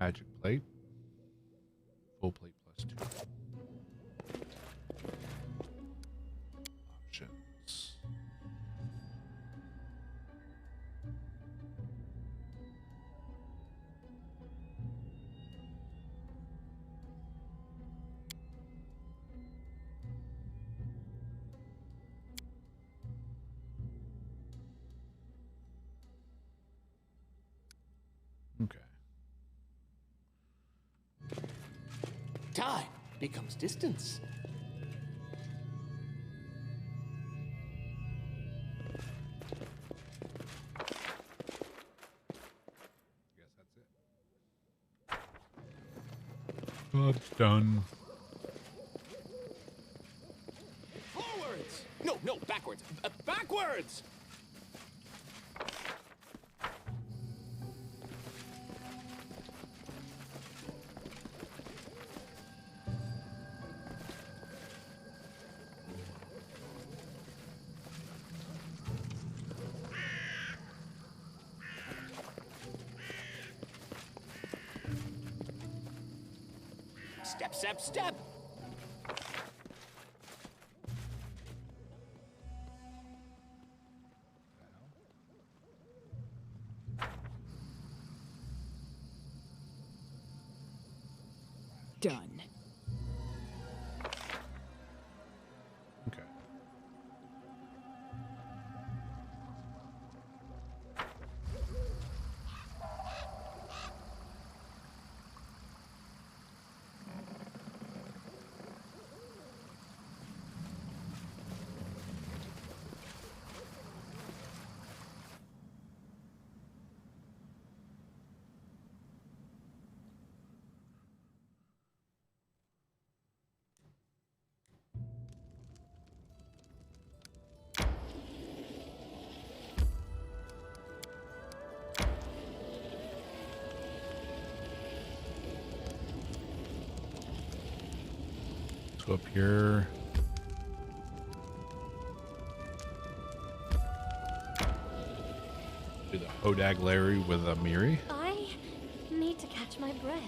Magic plate. Full plate plus 2. Options. Okay. Time becomes distance. Guess that's it. Job's done. Forwards! No, backwards. Backwards! Step, step, step! Done. Okay. So up here. Do the Hodag Larry with a Miri. I need to catch my breath.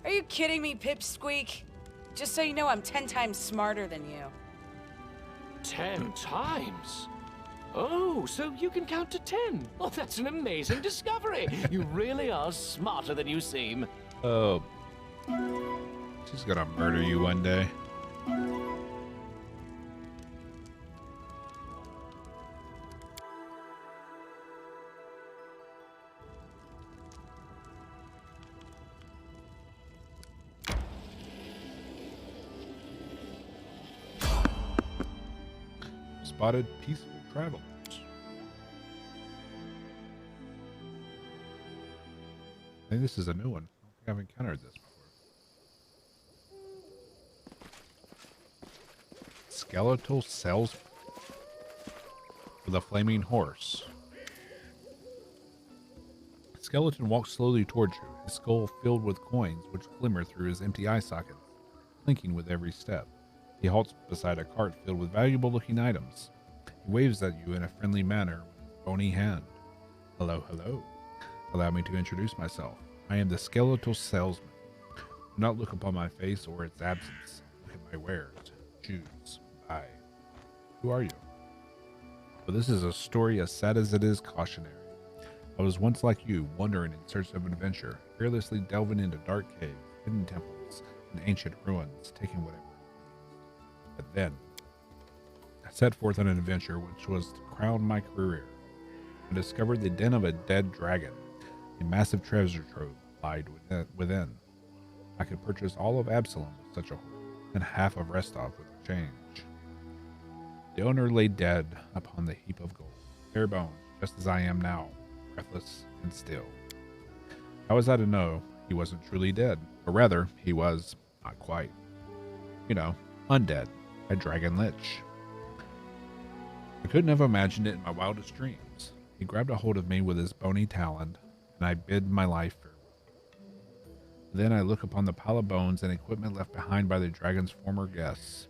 Are you kidding me, Pipsqueak? Just so you know, I'm 10 times smarter than you. 10 times? Oh, so you can count to 10. Oh, that's an amazing discovery. You really are smarter than you seem. Oh. She's gonna murder you one day. Spotted peaceful travelers. I think this is a new one. I don't think I've encountered this before. Skeletal salesman with a flaming horse. The skeleton walks slowly towards you, his skull filled with coins which glimmer through his empty eye sockets, blinking with every step. He halts beside a cart filled with valuable-looking items. He waves at you in a friendly manner with his bony hand. Hello, hello. Allow me to introduce myself. I am the skeletal salesman. Do not look upon my face or its absence. Look at my wares. Choose. Buy. Who are you? Well, this is a story as sad as it is cautionary. I was once like you, wandering in search of adventure, fearlessly delving into dark caves, hidden temples, and ancient ruins, taking whatever. But then, I set forth on an adventure which was to crown my career. I discovered the den of a dead dragon. A massive treasure trove lied within. I could purchase all of Absalom with such a hoard, and half of Restov with a change. The owner lay dead upon the heap of gold, bare bones, just as I am now, breathless and still. How was I to know he wasn't truly dead? Or rather, he was not quite. You know, undead, a dragon lich. I couldn't have imagined it in my wildest dreams. He grabbed a hold of me with his bony talon, and I bid my life farewell. Then I look upon the pile of bones and equipment left behind by the dragon's former guests.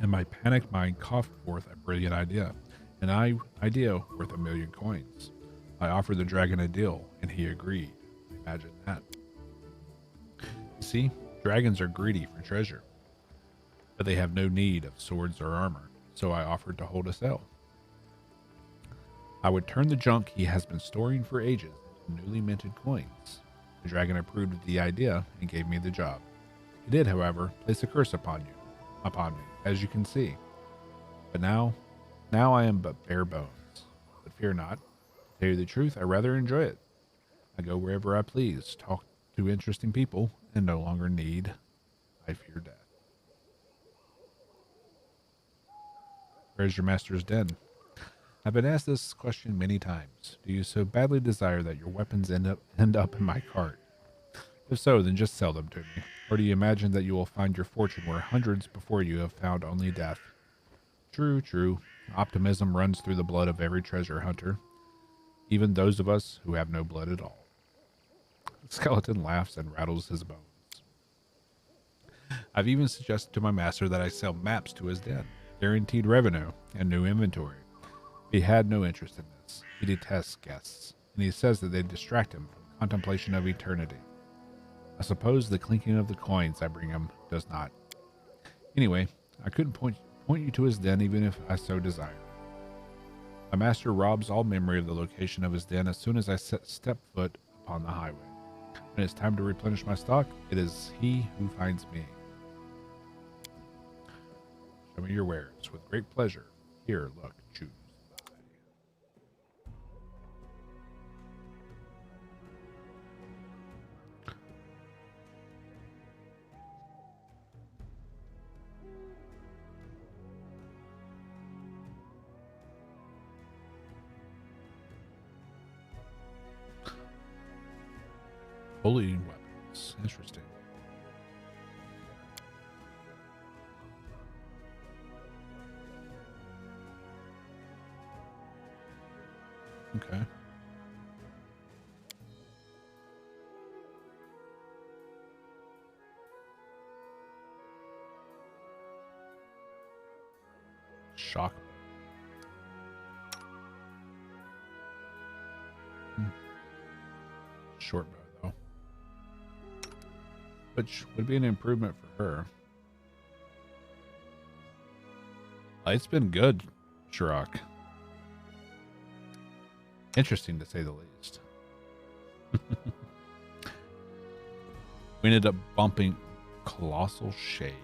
and my panicked mind coughed forth a brilliant idea. Idea worth 1,000,000 coins. I offered the dragon a deal, and he agreed. Imagine that. See, dragons are greedy for treasure, but they have no need of swords or armor, so I offered to hold a sale. I would turn the junk he has been storing for ages into newly minted coins. The dragon approved of the idea and gave me the job. He did, however, place a curse upon me, as you can see. But now I am but bare bones. But fear not. To tell you the truth, I rather enjoy it. I go wherever I please, talk to interesting people, and no longer I fear death. Where's your master's den? I've been asked this question many times. Do you so badly desire that your weapons end up in my cart? If so, then just sell them to me. Or do you imagine that you will find your fortune where hundreds before you have found only death? True, true. Optimism runs through the blood of every treasure hunter, even those of us who have no blood at all. The skeleton laughs and rattles his bones. I've even suggested to my master that I sell maps to his den, guaranteed revenue, and new inventory. He had no interest in this. He detests guests, and he says that they distract him from contemplation of eternity. I suppose the clinking of the coins I bring him does not. Anyway, I couldn't point you to his den even if I so desired. My master robs all memory of the location of his den as soon as I step foot upon the highway. When it's time to replenish my stock, it is he who finds me. Show me your wares. With great pleasure. Here, look, choose. Holy weapons. Interesting. Okay. Shock. Short bow, though. Which would be an improvement for her. It's been good, Shirok. Interesting to say the least. We ended up bumping Colossal Shade.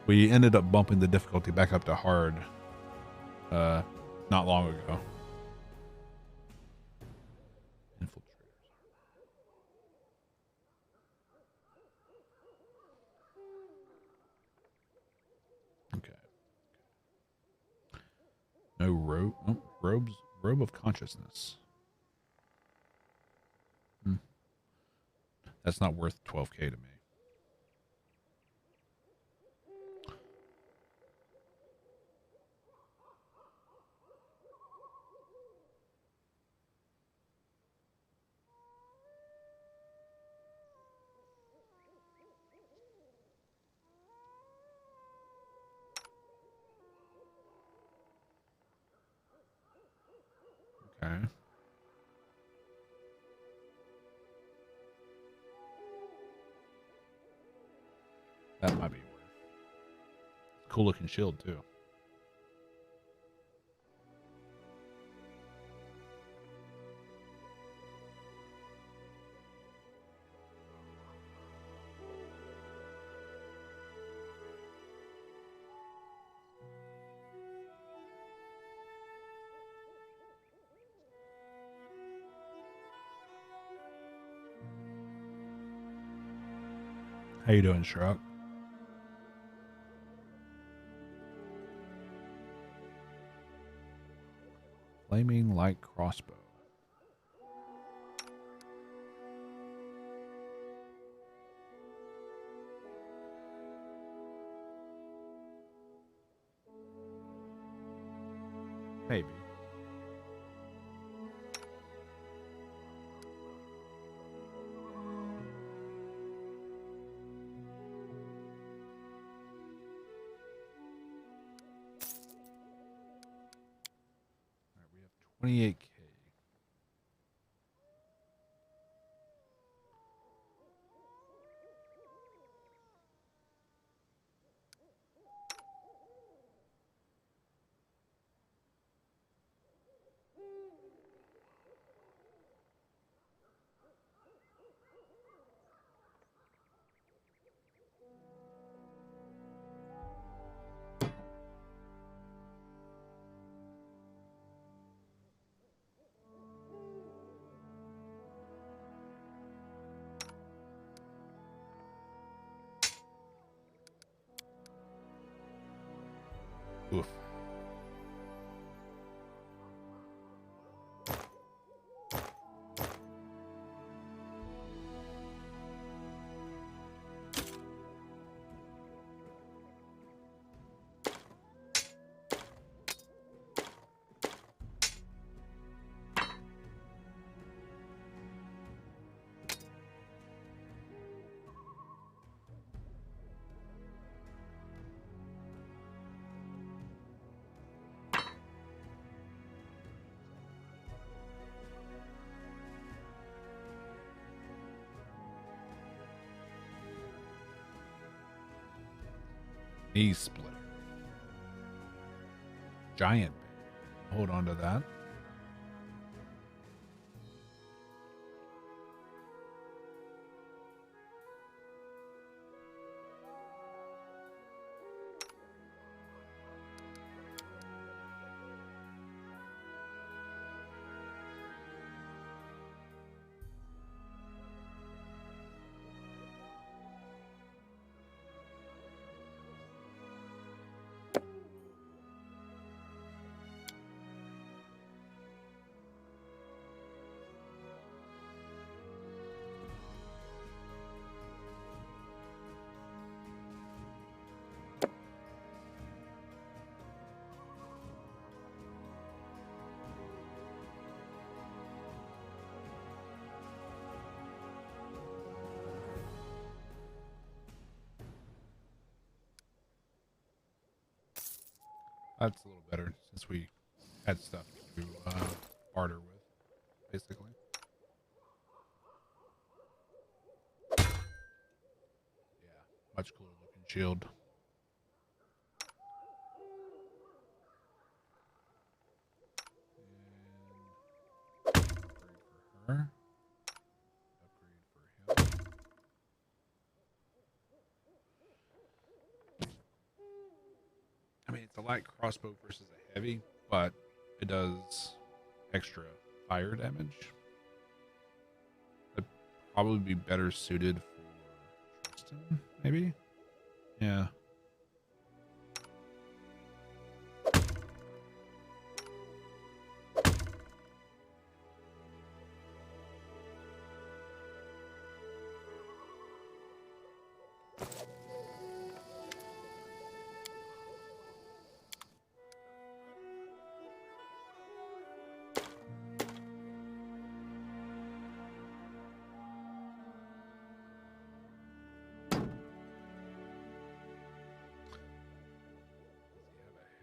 We ended up bumping the difficulty back up to hard not long ago. Infiltrators. Okay. No robe. Oh, robe of consciousness. That's not worth 12K to me. Okay. That might be worth. Cool looking shield too. How you doing, Shrug? Flaming light crossbow. Maybe. 28K. Oof. Knee splitter. Giant bait. Hold on to that. That's a little better since we had stuff to barter with, basically. Yeah, much cooler looking shield. And upgrade for her. Upgrade for him. I mean, it's a light crossbow versus a heavy, but it does extra fire damage. It'd probably be better suited for Tristan, maybe? Yeah.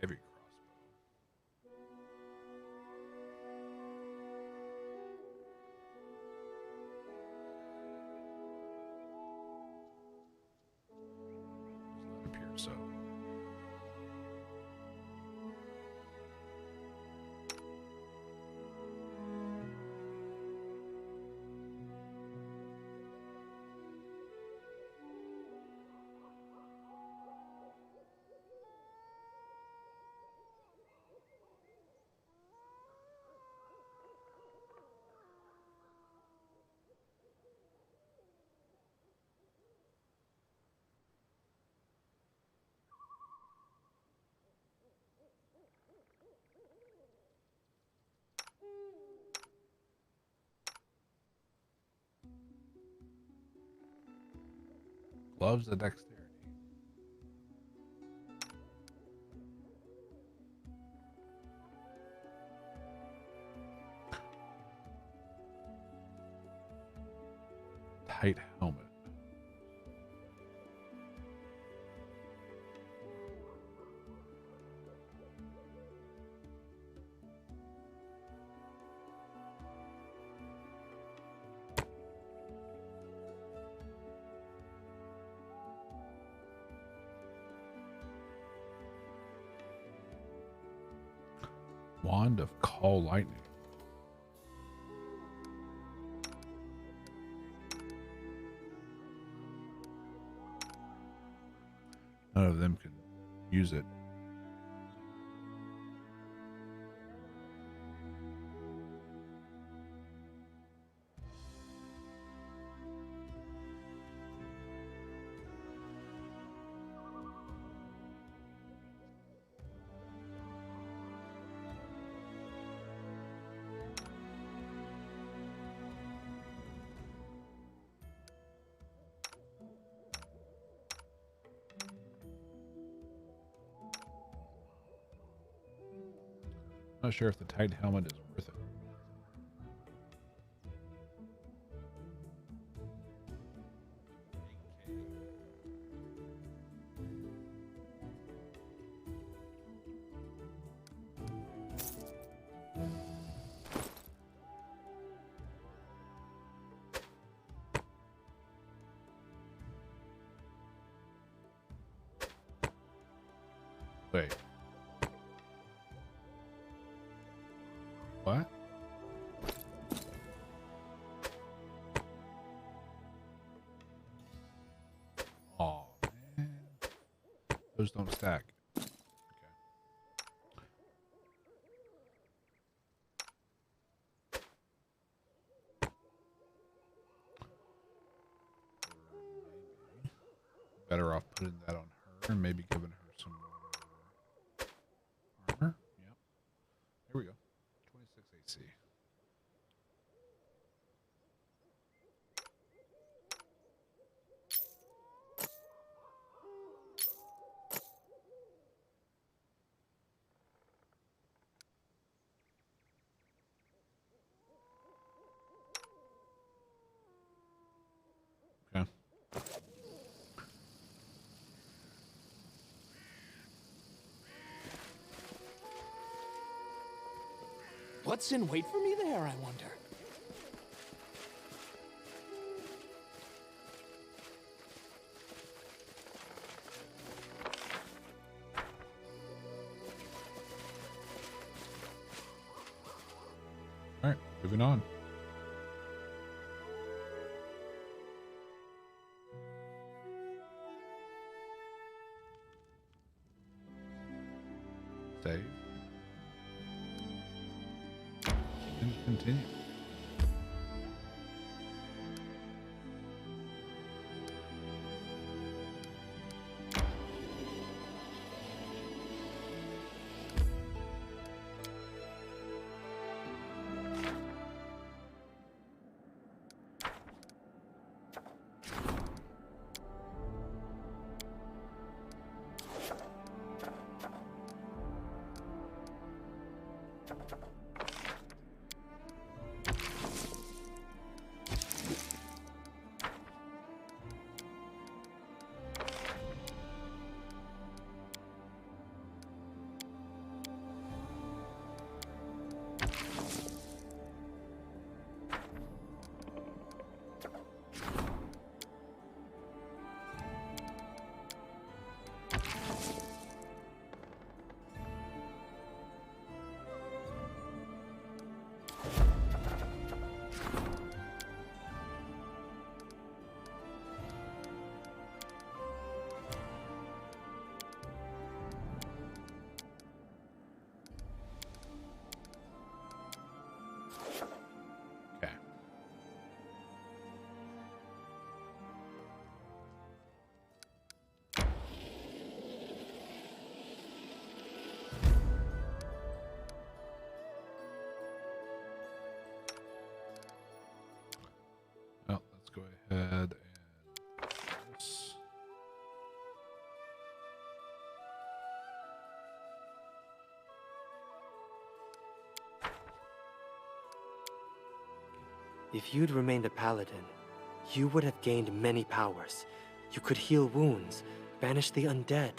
Heavy crossbow. Does not appear so. Gloves of dexterity. Tight helmet. Wand of Call Lightning. None of them can use it. Not sure if the tight helmet is worth it. Wait. What? Oh man, those don't stack. Okay. Better off putting that on her and maybe giving her some more armor. Yep. Here we go. 26 AC. Okay. What's in wait for me there, I wonder? All right, moving on. Save. And continue. Okay. Well, let's go ahead and this. If you'd remained a paladin, you would have gained many powers. You could heal wounds, banish the undead.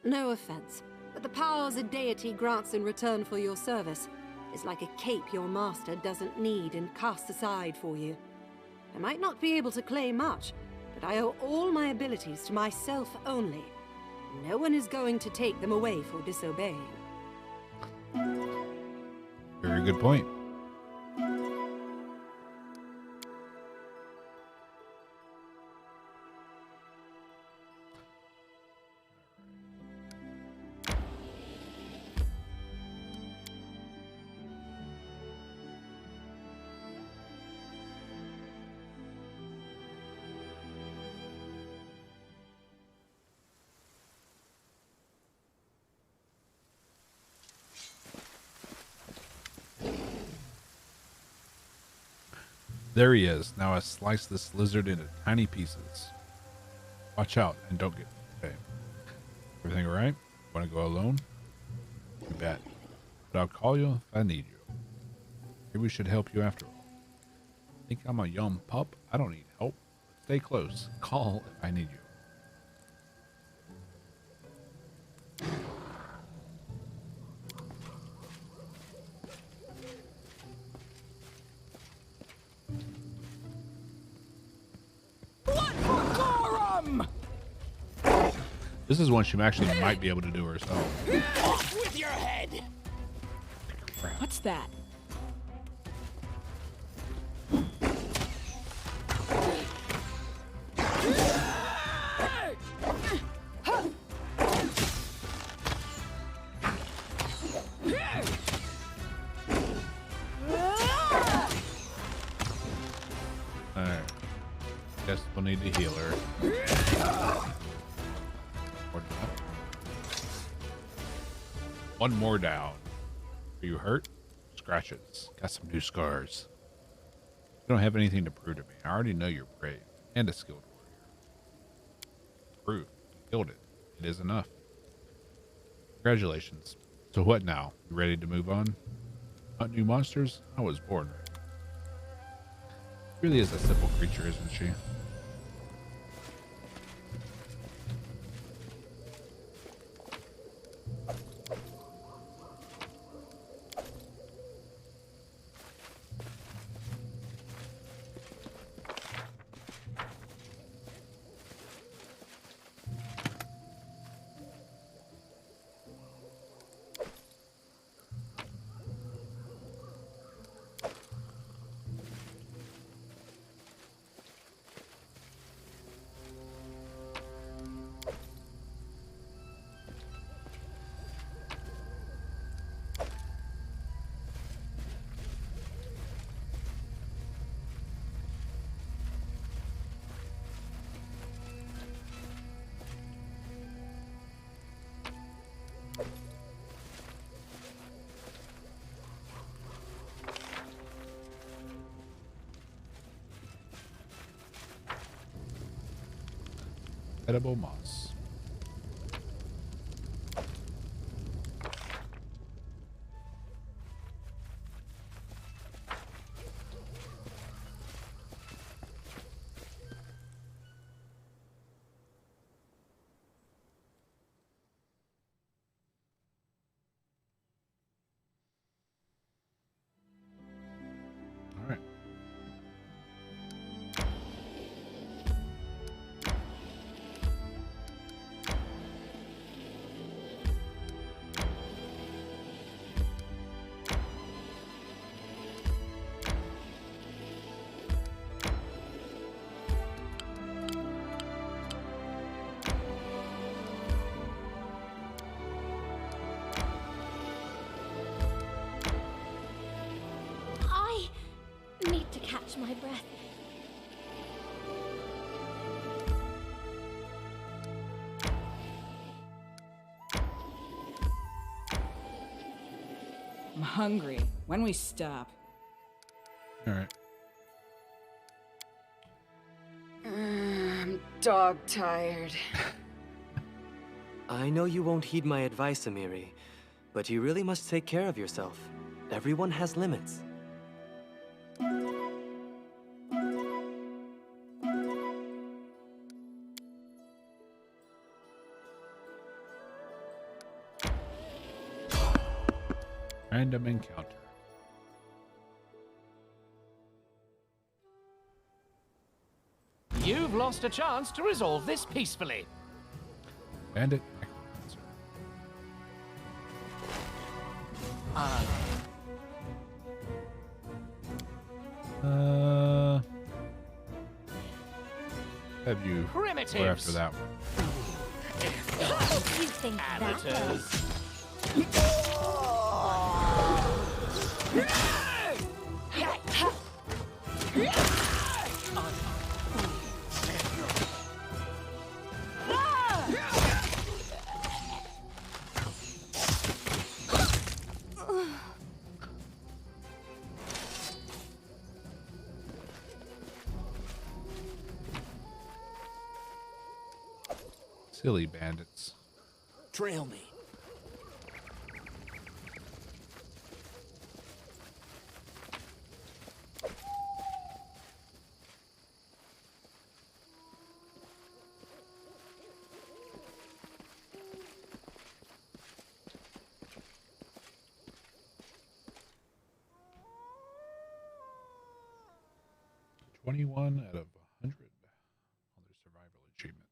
No offense, but the powers a deity grants in return for your service is like a cape your master doesn't need and casts aside for you. I might not be able to claim much, but I owe all my abilities to myself only. No one is going to take them away for disobeying. good point. There he is. Now I slice this lizard into tiny pieces. Watch out and don't get... Okay. Everything all right? Want to go alone? You bet. But I'll call you if I need you. Maybe we should help you after all. Think I'm a young pup? I don't need help. Stay close. Call if I need you. This is one she actually might be able to do herself. Off with your head! What's that? Alright. Guess we'll need to heal her. One more down. Are you hurt? Scratches. Got some new scars. You don't have anything to prove to me. I already know you're brave and a skilled warrior. Proof. You killed it. It is enough. Congratulations. So what now? You ready to move on? Hunt new monsters? I was born ready. She really is a simple creature, isn't she? Edible moss. All right. I need to catch my breath. I'm hungry. When we stop? All right. I'm dog tired. I know you won't heed my advice, Amiri, but you really must take care of yourself. Everyone has limits. Random encounter. You've lost a chance to resolve this peacefully. Bandit necromancer. Have you go Primitives. after that one? You think that? Amateurs. Silly bandits. Trail me. $21 out of 100 on their survival achievement.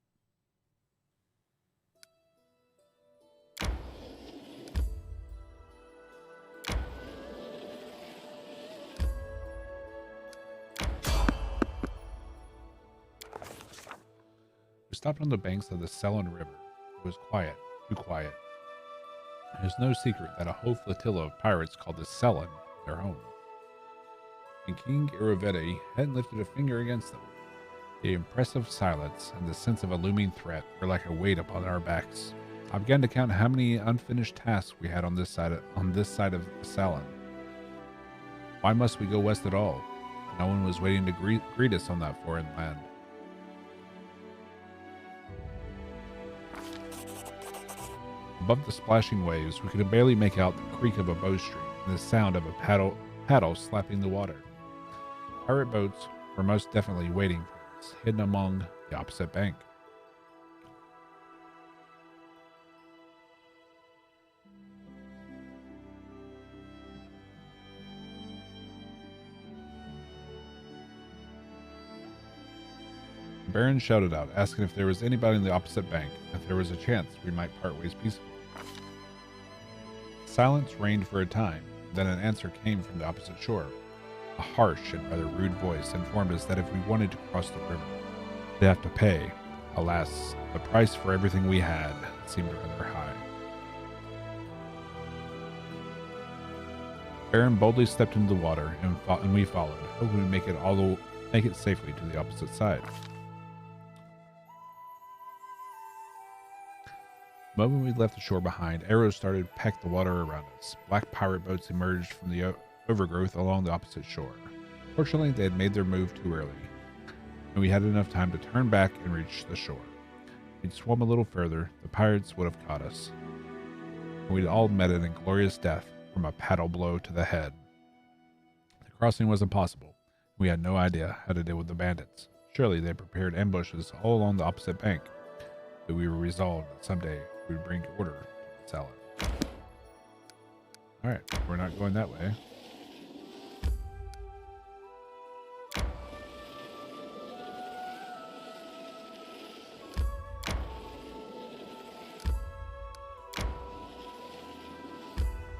We stopped on the banks of the Selin River. It was quiet, too quiet. It was no secret that a whole flotilla of pirates called the Selin their home. And King Irovete hadn't lifted a finger against them. The impressive silence and the sense of a looming threat were like a weight upon our backs. I began to count how many unfinished tasks we had on this side of the Selin. Why must we go west at all? No one was waiting to greet us on that foreign land. Above the splashing waves, we could barely make out the creak of a bowstring and the sound of a paddle slapping the water. Pirate boats were most definitely waiting for us, hidden among the opposite bank. The Baron shouted out, asking if there was anybody in the opposite bank, if there was a chance we might part ways peacefully. Silence reigned for a time, then an answer came from the opposite shore. A harsh and rather rude voice informed us that if we wanted to cross the river, we'd have to pay. Alas, the price for everything we had seemed rather high. Baron boldly stepped into the water, and we followed, hoping to make it safely to the opposite side. The moment we left the shore behind, arrows started to peck the water around us. Black pirate boats emerged from the overgrowth along the opposite shore. Fortunately, they had made their move too early, and we had enough time to turn back and reach the shore. If we'd swum a little further, the pirates would have caught us, and we'd all met an inglorious death from a paddle blow to the head. The crossing was impossible. We had no idea how to deal with the bandits. Surely they prepared ambushes all along the opposite bank, but we were resolved that someday we would bring order to the Selin. Alright, we're not going that way.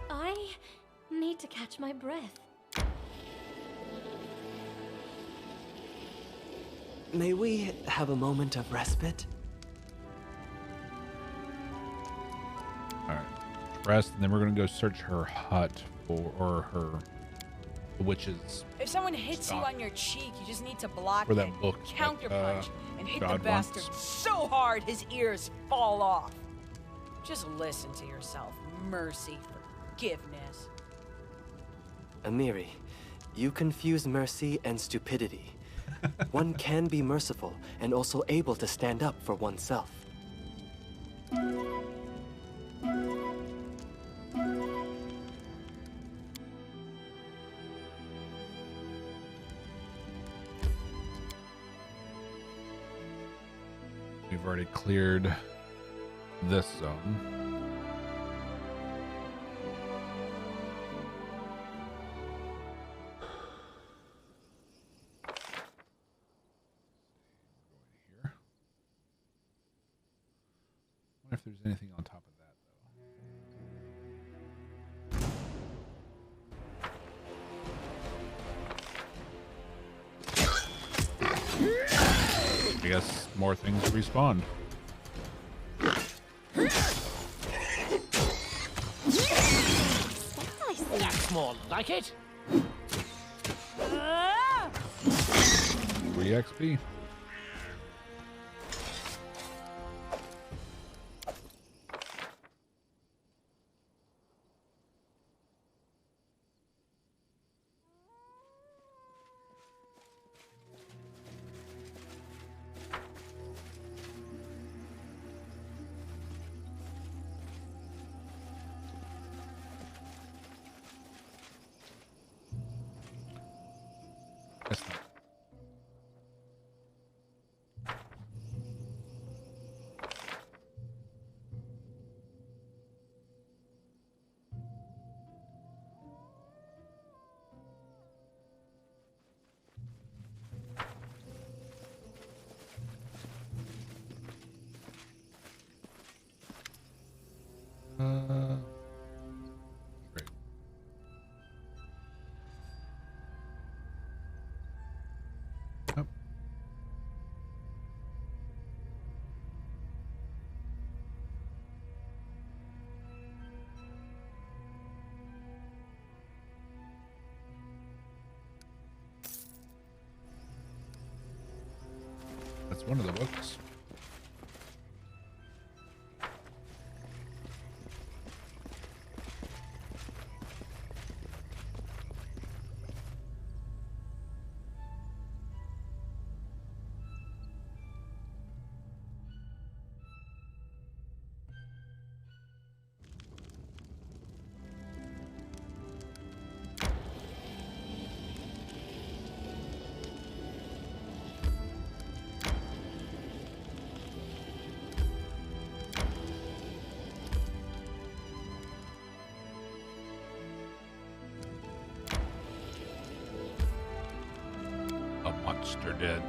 I need to catch my breath. May we have a moment of respite? Alright. Rest, and then we're gonna go search her hut or her witch's. If someone hits you Stop. on your cheek, you just need to block Or that it. book that, Counterpunch and hit the God bastard wants. so hard his ears fall off. Just listen to yourself. Mercy, forgiveness. Amiri, you confuse mercy and stupidity. One can be merciful and also able to stand up for oneself. We've already cleared this zone. Here. I wonder if there's anything on top of that, though. I guess more things respawned. That's more like it. 3 XP. That's not. Great. Yep. That's one of the books. A monster dead.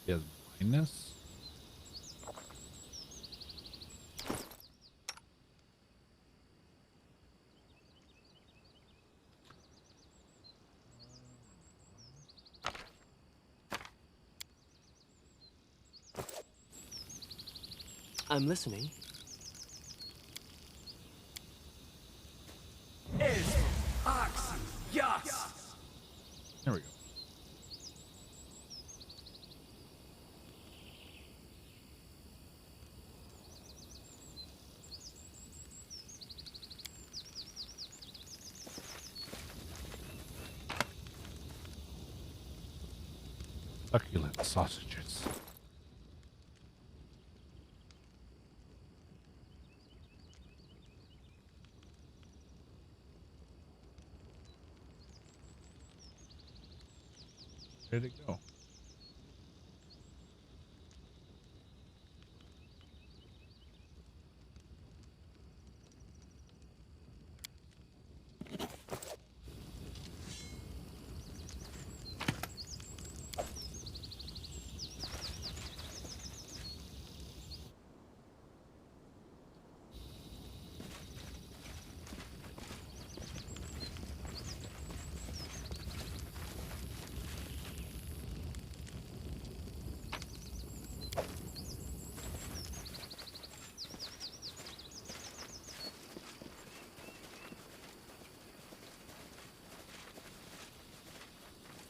He has blindness. I'm listening. There we go. Succulent sausages. Where did it go?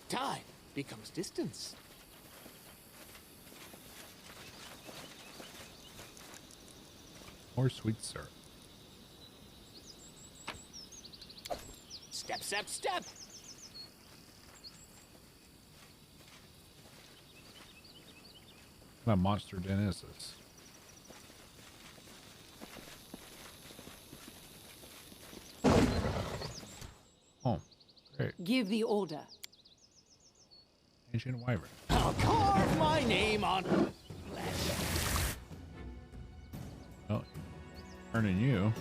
Time becomes distance. More sweet syrup. Step, step, step. What kind of monster den is this? Oh, great. Give the order. Ancient wyvern. I'll carve my name on flesh. Well, turning you.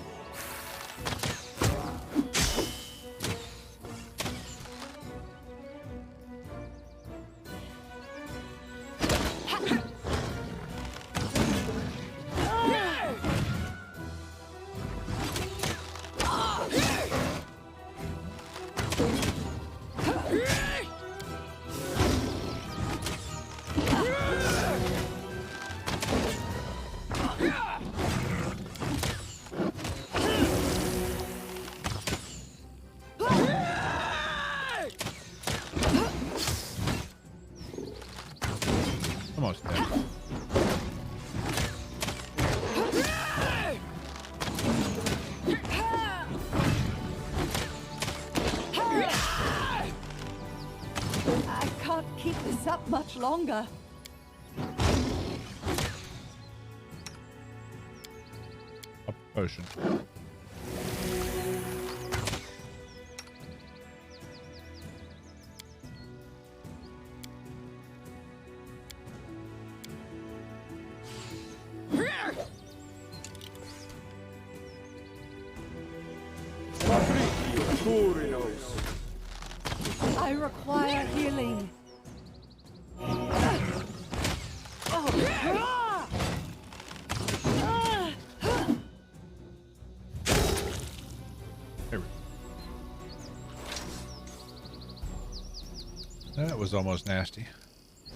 up much longer. Up potion. I require healing. There we go. That was almost nasty.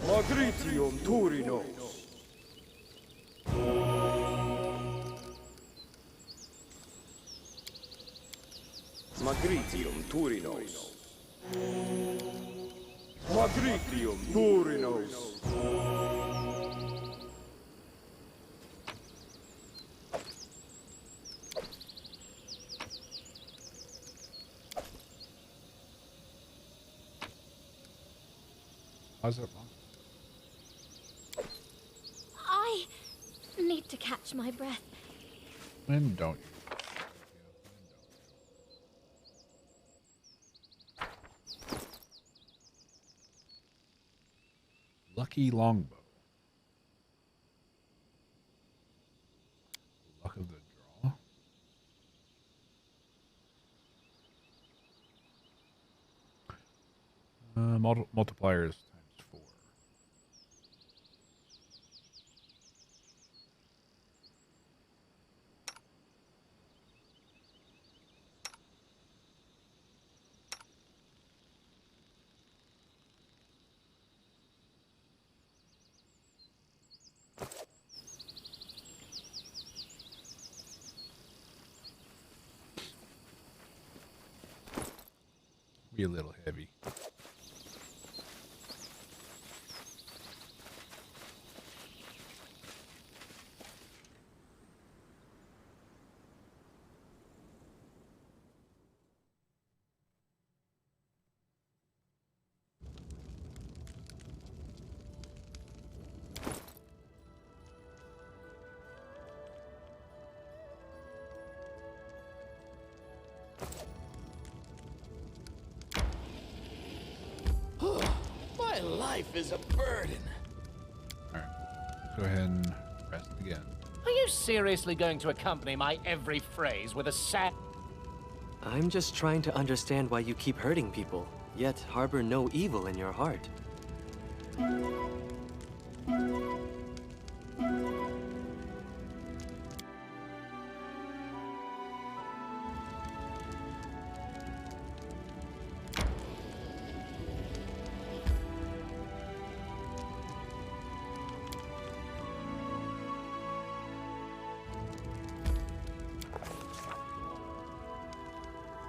Magritium Turinos. Magritium Turinos. Magritium Turinos. How's it wrong? I need to catch my breath. When don't you? Lucky longbow. Luck of the draw. Multipliers times 4. Be a little heavy. My life is a burden. Alright. Go ahead and rest again. Are you seriously going to accompany my every phrase with a sad... I'm just trying to understand why you keep hurting people, yet harbor no evil in your heart.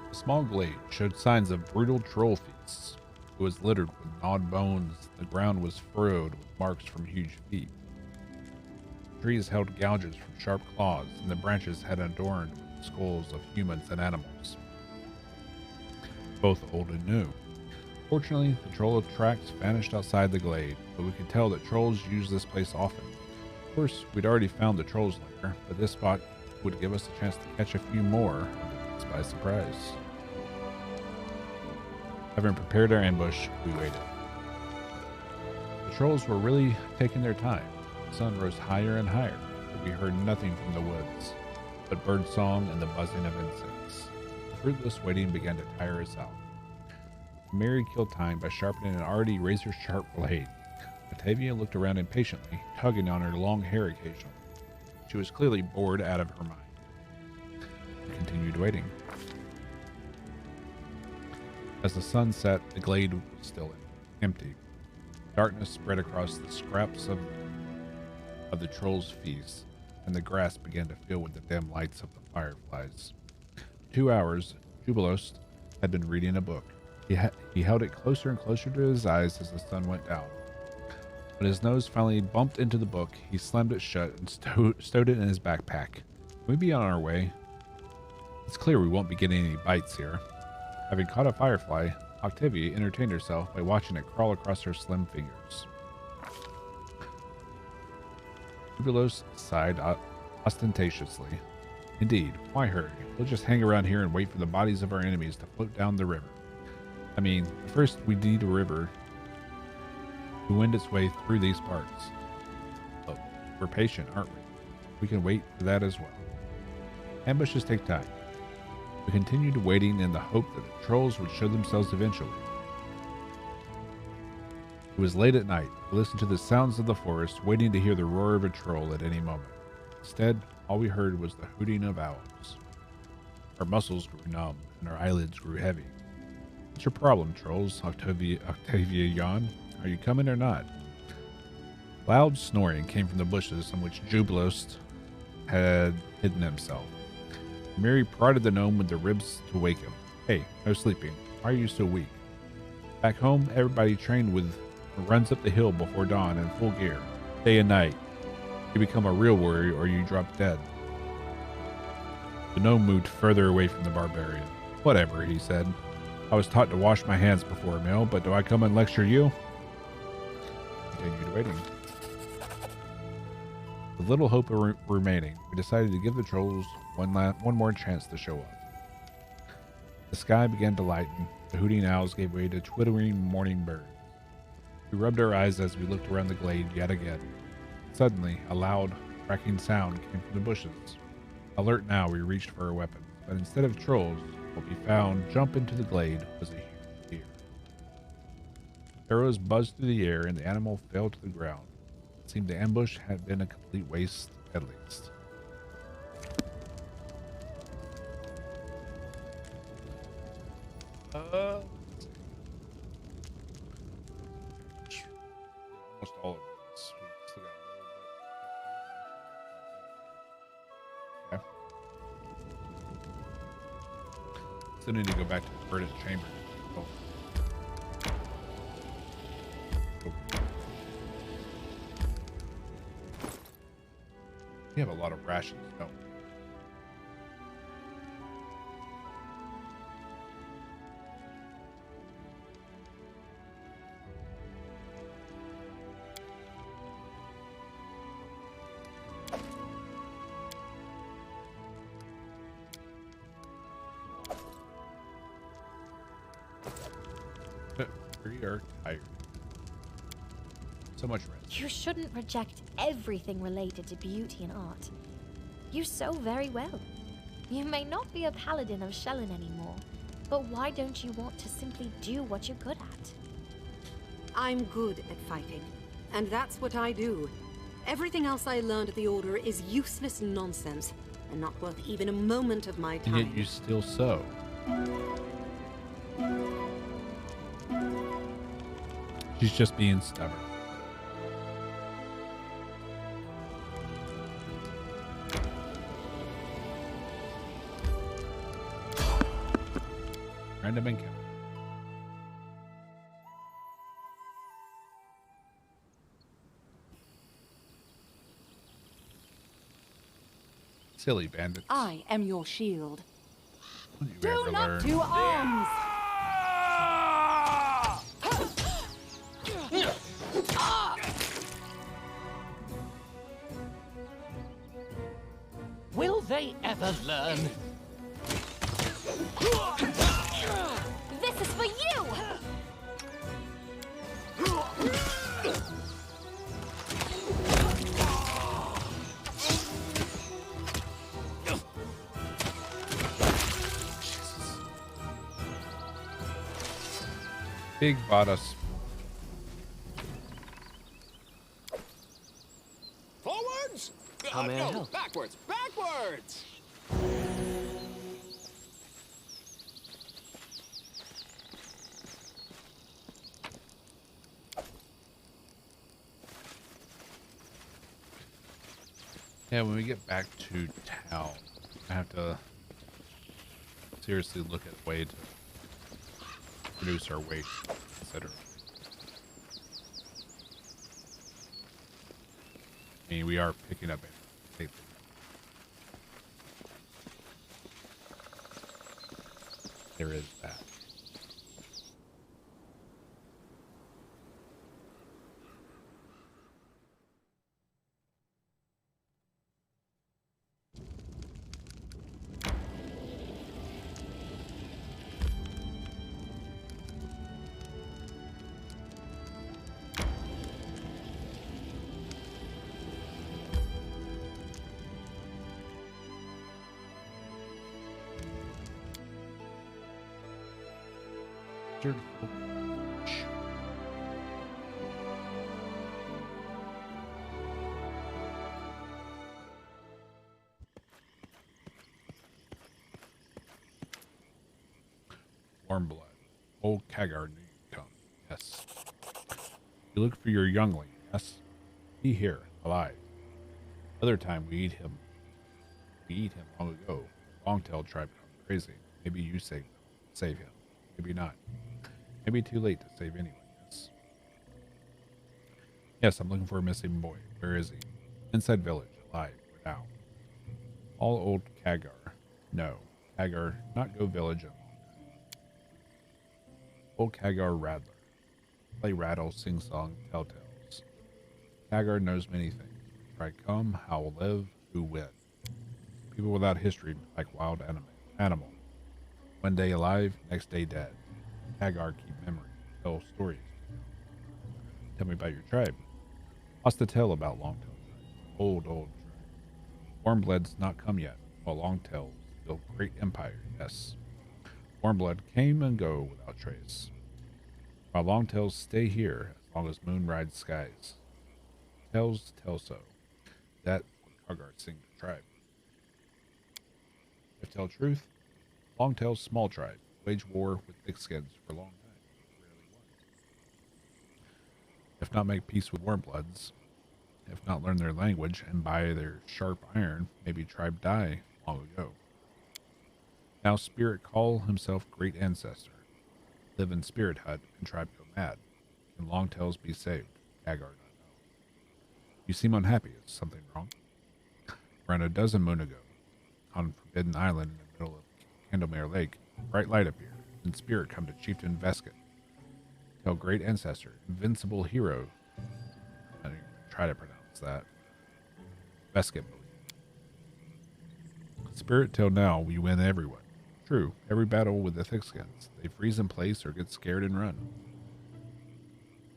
A small glade showed signs of brutal troll feasts. It was littered with gnawed bones. The ground was furrowed with marks from huge feet. Trees held gouges from sharp claws, and the branches had adorned with the skulls of humans and animals, both old and new. Fortunately, the troll tracks vanished outside the glade, but we could tell that trolls use this place often. Of course, we'd already found the troll's lair, but this spot would give us a chance to catch a few more by surprise. Having prepared our ambush, we waited. The trolls were really taking their time. The sun rose higher and higher, but we heard nothing from the woods, but birdsong and the buzzing of insects. The fruitless waiting began to tire us out. Mary killed time by sharpening an already razor-sharp blade. Batavia looked around impatiently, tugging on her long hair occasionally. She was clearly bored out of her mind. We continued waiting. As the sun set, the glade was still empty. Darkness spread across the scraps of the troll's feast, and the grass began to fill with the dim lights of the fireflies. For 2 hours, Jubilos had been reading a book. He held it closer and closer to his eyes as the sun went down. When his nose finally bumped into the book, he slammed it shut and stowed it in his backpack. Can we be on our way? It's clear we won't be getting any bites here. Having caught a firefly, Octavia entertained herself by watching it crawl across her slim fingers. Jubilos sighed ostentatiously. Indeed, why hurry? We'll just hang around here and wait for the bodies of our enemies to float down the river. I mean, first we need a river to wend its way through these parts. Look, we're patient, aren't we? We can wait for that as well. Ambushes take time. We continued waiting in the hope that the trolls would show themselves eventually. It was late at night. We listened to the sounds of the forest, waiting to hear the roar of a troll at any moment. Instead, all we heard was the hooting of owls. Our muscles grew numb, and our eyelids grew heavy. What's your problem, trolls? Octavia yawned. Are you coming or not? Loud snoring came from the bushes on which Jubilos had hidden himself. Mary prodded the gnome with the ribs to wake him. Hey, no sleeping. Why are you so weak? Back home, everybody trained with runs up the hill before dawn in full gear, day and night. You become a real warrior or you drop dead. The gnome moved further away from the barbarian. Whatever, he said. I was taught to wash my hands before a meal, but do I come and lecture you? Continued waiting. With little hope remaining, we decided to give the trolls one more chance to show up. The sky began to lighten. The hooting owls gave way to twittering morning birds. We rubbed our eyes as we looked around the glade yet again. Suddenly, a loud, cracking sound came from the bushes. Alert now, we reached for our weapons, but instead of trolls, what we found jump into the glade was a huge deer. Arrows buzzed through the air, and the animal fell to the ground. It seemed the ambush had been a complete waste, at least. Almost all of this. We still got a little bit. Okay. Still need to go back to the verdant chamber. Oh. We have a lot of rations, don't we? We are tired. So much rest. You shouldn't reject everything related to beauty and art. You sew very well. You may not be a paladin of Shellen anymore, but why don't you want to simply do what you're good at? I'm good at fighting, and that's what I do. Everything else I learned at the Order is useless nonsense, and not worth even a moment of my time. And yet you still sew. She's just being stubborn. Random encounter. Silly bandits. I am your shield. When you Do ever not learn? to arms! Will they ever learn? This is for you! Big bodice. Forwards? How may I No, help? backwards! Backwards! Yeah, when we get back to town, I have to seriously look at a way to reduce our weight, etc. I mean, we are picking up safely. There is that. Wizard folk. Warm blood. Old Kagar knew you'd come. Yes. You look for your youngling. Yes. He here, alive. Other time we eat him. We eat him long ago. Longtail tribe become crazy. Maybe you save him. Maybe not. Maybe too late to save anyone. Yes. Yes, I'm looking for a missing boy. Where is he? Inside village, alive. Where now? All old Kagar. No. Kagar, not go village in long time. Old Kagar Rattler. Play rattle, sing song, tell tales. Kagar knows many things. Try come, how will live, who win. People without history like wild animal. One day alive, next day dead. Kagar keep memory, tell stories. Tell me about your tribe. What's to tell about Longtail tribe? Old tribe. Warmblood's not come yet, while Longtail's built great empire, yes. Warmblood came and go without trace. While Longtails stay here as long as moon rides skies. Tales tell so. That would Kagar sing to tribe. If tell truth, Longtail's small tribe wage war with thickskins for a long time. Rarely won. If not make peace with Warmbloods, if not learn their language and buy their sharp iron, maybe tribe die long ago. Now Spirit call himself Great Ancestor. Live in Spirit Hut and tribe go mad. Can Longtails be saved? Kagar not know. You seem unhappy. Is something wrong? Around a dozen moon ago, on Forbidden Island in the middle of Candlemere Lake, bright light appeared, and Spirit come to Chieftain Vesket. Tell Great Ancestor, invincible hero. I didn't even try to pronounce that. Vesket believed. Spirit till now we win everyone. True, every battle with the thickskins. They freeze in place or get scared and run.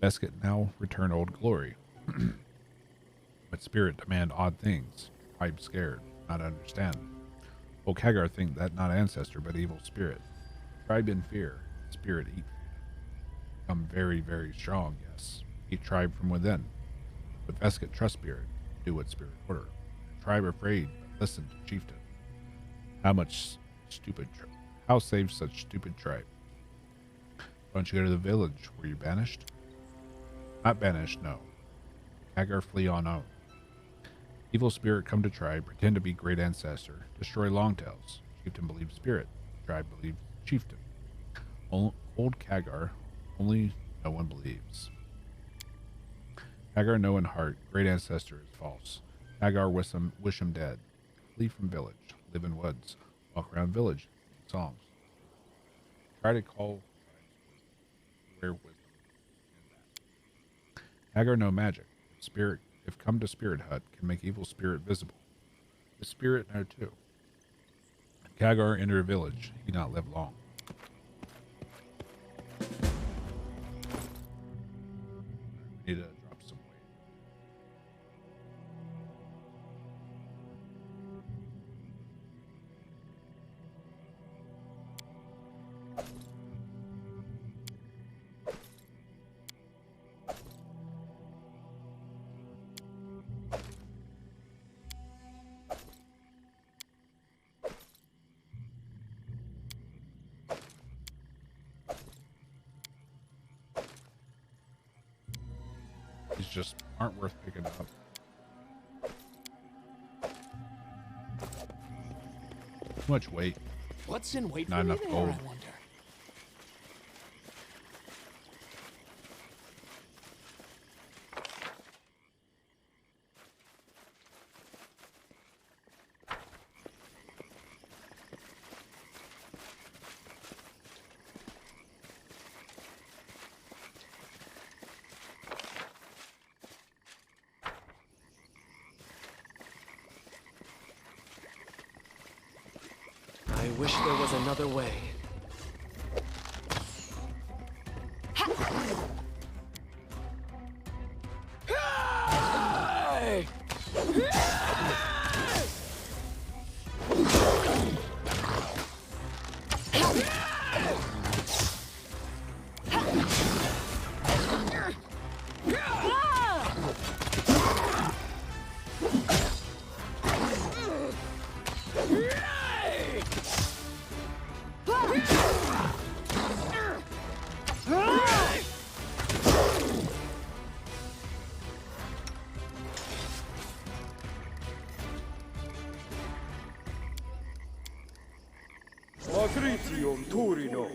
Vesket now return old glory. But Spirit demand odd things. Tribe scared, not understand. Old Kagar think that not ancestor but evil spirit. Tribe in fear, Spirit eat fear. Become very, very strong, yes. Eat tribe from within. But Vesket trust Spirit, do what Spirit order. Tribe afraid, but listen to Chieftain. How save such stupid tribe? Don't you go to the village? Were you banished? Not banished, no. Kagar flee on own. Evil Spirit come to tribe, pretend to be Great Ancestor, destroy Longtails. Chieftain believes Spirit. Tribe believes Chieftain. Old Kagar, only no one believes. Kagar know in heart, Great Ancestor is false. Kagar wish him dead. Flee from village, live in woods, walk around village, sing songs. Try to call rare wisdom in that. Kagar know magic. If come to Spirit Hut, can make evil spirit visible. The Spirit know too. Kagar enter a village, he not live long. Need to drop some weight. These just aren't worth picking up. Too much weight. What's in wait Not for me enough there, gold. I wonder? I wish there was another way. Magritium Turinos.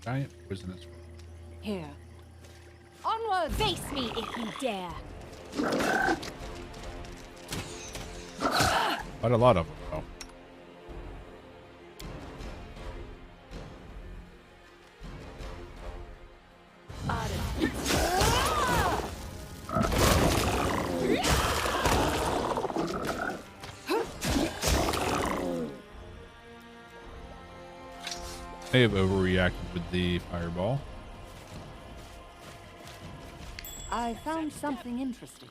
Giant poisonous rock. Here. Onward! Face me if you dare. Quite a lot of them, though. May have overreacted with the fireball. I found something interesting.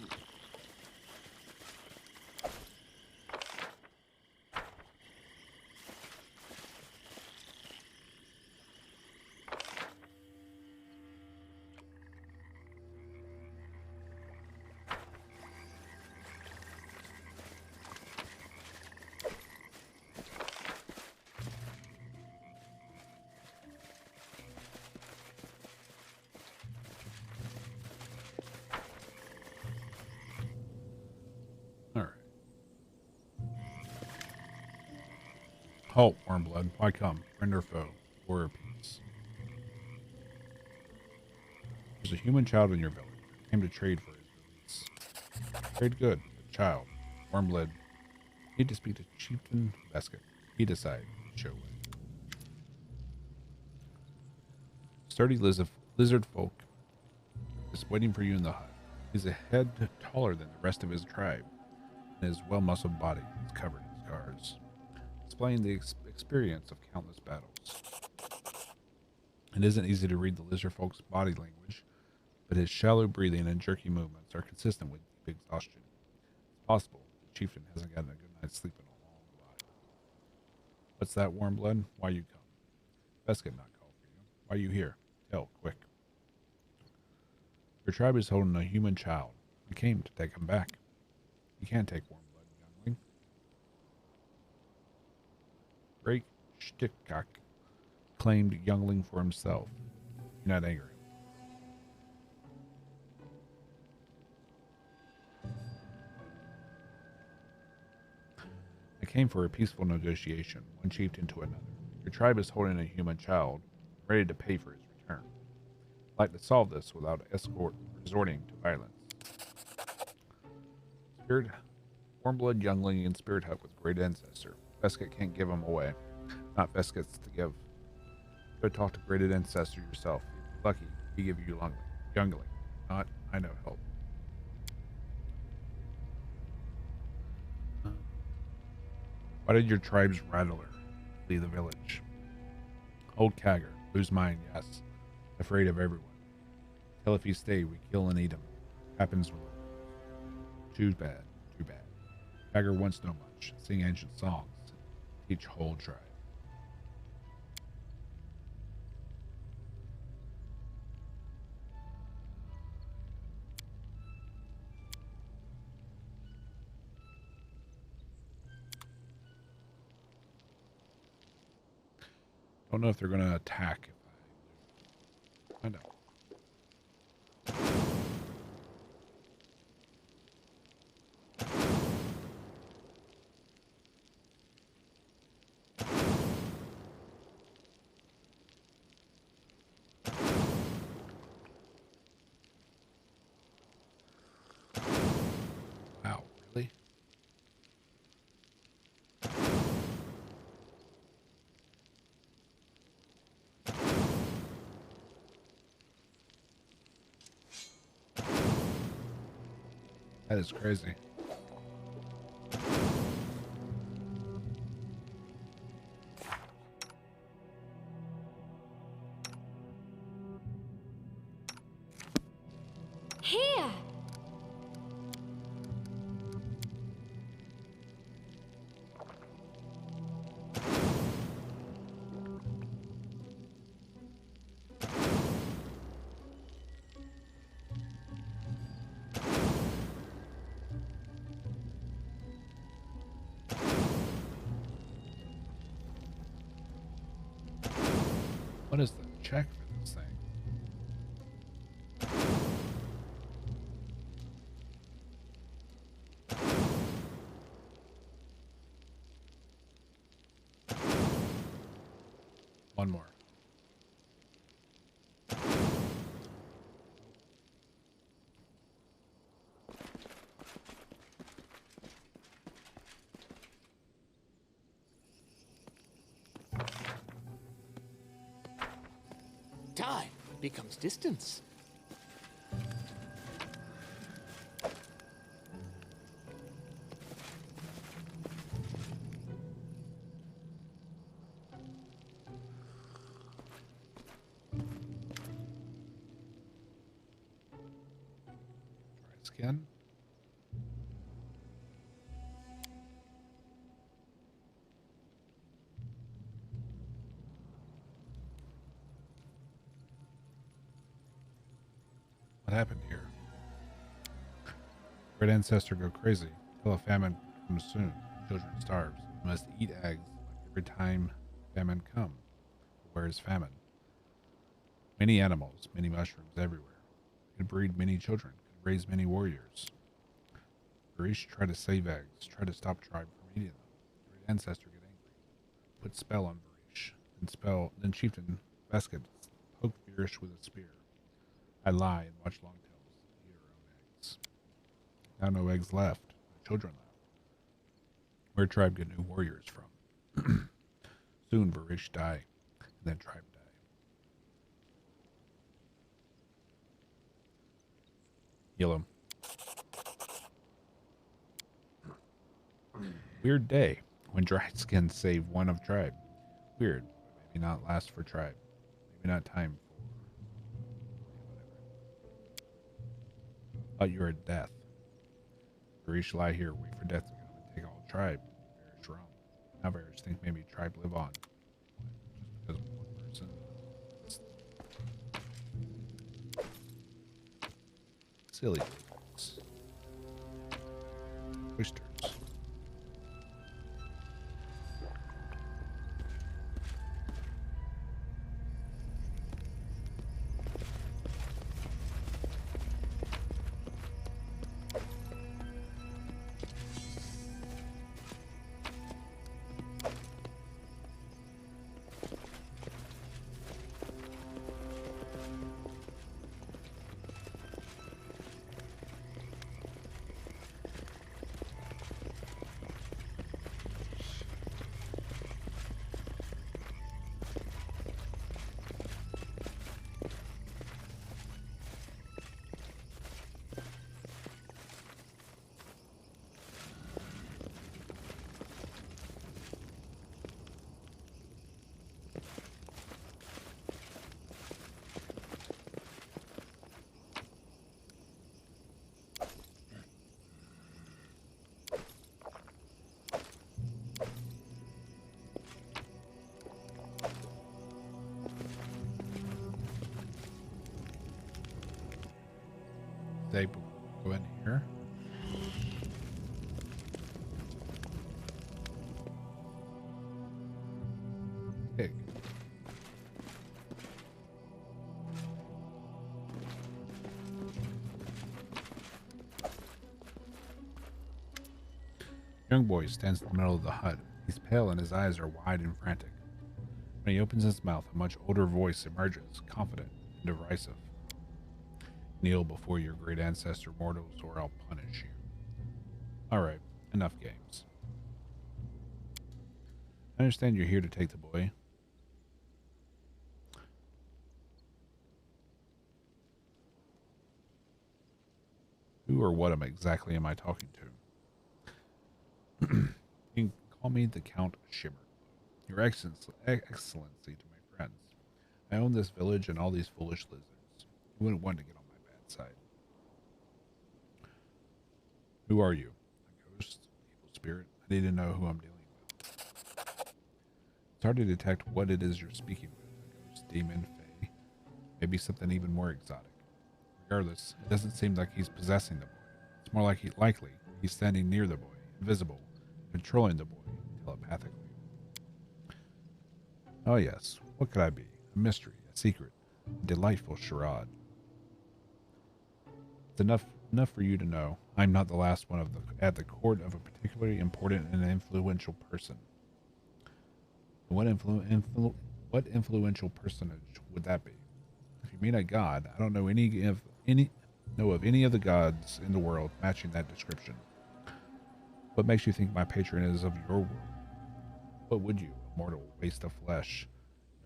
Alright. Halt, Warmblood. Why come? Friend or foe? War or peace? There's a human child in your village. Came to trade for his release. Trade good. But child. Warmblood. Need to speak to Chieftain Beskett. He decided to show way. Sturdy lizard folk is waiting for you in the hut. He's a head taller than the rest of his tribe, and his well-muscled body is covered in scars, displaying the experience of countless battles. It isn't easy to read the lizard folk's body language, but his shallow breathing and jerky movements are consistent with deep exhaustion. It's possible the chieftain hasn't gotten a good night's sleep in a long while. What's that, Warmblood? Why you come? Beskett not called for you. Why you here? Tell, quick. Your tribe is holding a human child. We came to take him back. You can't take Warmblood, youngling. Break Shtickcock claimed youngling for himself. Do not anger him. I came for a peaceful negotiation, one chieftain to another. Your tribe is holding a human child, ready to pay for his return. I'd like to solve this without resorting to violence. Spirit, Warmblood youngling in Spirit Hut with great ancestor. Beskett can't give him away. Not Beskett's to give. Go talk to great ancestor yourself. If you're lucky, he give you youngling. Not, I know help. Why did your tribe's rattler flee the village? Old Kagger, lose mind, yes. Afraid of everyone. Tell if he stay, we kill and eat him. Happens when too bad, too bad. Kagger wants no much. Sing ancient songs. Teach whole tribe. Don't know if they're going to attack if I do. I know. Wow, really? That is crazy. Here! What is the check for this thing? One more. Time becomes distance. Dry skin. What happened here? Great ancestor go crazy. Till a famine comes soon. Children starves. You must eat eggs like every time famine come. Where is famine? Many animals, many mushrooms everywhere. Could breed many children. Could raise many warriors. Barish try to save eggs. Try to stop tribe from eating them. Great ancestor get angry. Put spell on Barish. Then chieftain Vesket poke Barish with a spear. I lie and watch long tails eat her own eggs. Now no eggs left, no children left. Where tribe get new warriors from? Soon Varish die, and then tribe die. Heal him. Weird day when dry skin save one of tribe. Weird, but maybe not last for tribe. Maybe not time for whatever. Thought you were at death. Varish lie here, wait for death to come and take all tribe. Varish wrong. Now Varish think maybe tribe live on. Just because of one person. Silly things. Oysters. They go in here. Pig. Young boy stands in the middle of the hut. He's pale and his eyes are wide and frantic. When he opens his mouth, a much older voice emerges, confident and derisive. Kneel before your great ancestor mortals, or I'll punish you. Alright, enough games. I understand you're here to take the boy. Who or what exactly am I talking to? You can call me the Count Shimmer. Your excellency to my friends. I own this village and all these foolish lizards. You wouldn't want to get on my bad side. Who are you? A ghost? Evil spirit? I need to know who I'm dealing with. It's hard to detect what it is you're speaking with. A ghost, demon, fae. Maybe something even more exotic. Regardless, it doesn't seem like he's possessing the boy. It's more like likely he's standing near the boy, invisible, controlling the boy telepathically. Oh yes, what could I be? a mystery, a secret, a delightful charade. It's enough for you to know I'm not the last one at the court of a particularly important and influential person. What influential personage would that be? If you mean a god, I don't know of any of the gods in the world matching that description. What makes you think my patron is of your world? What would you, a mortal waste of flesh,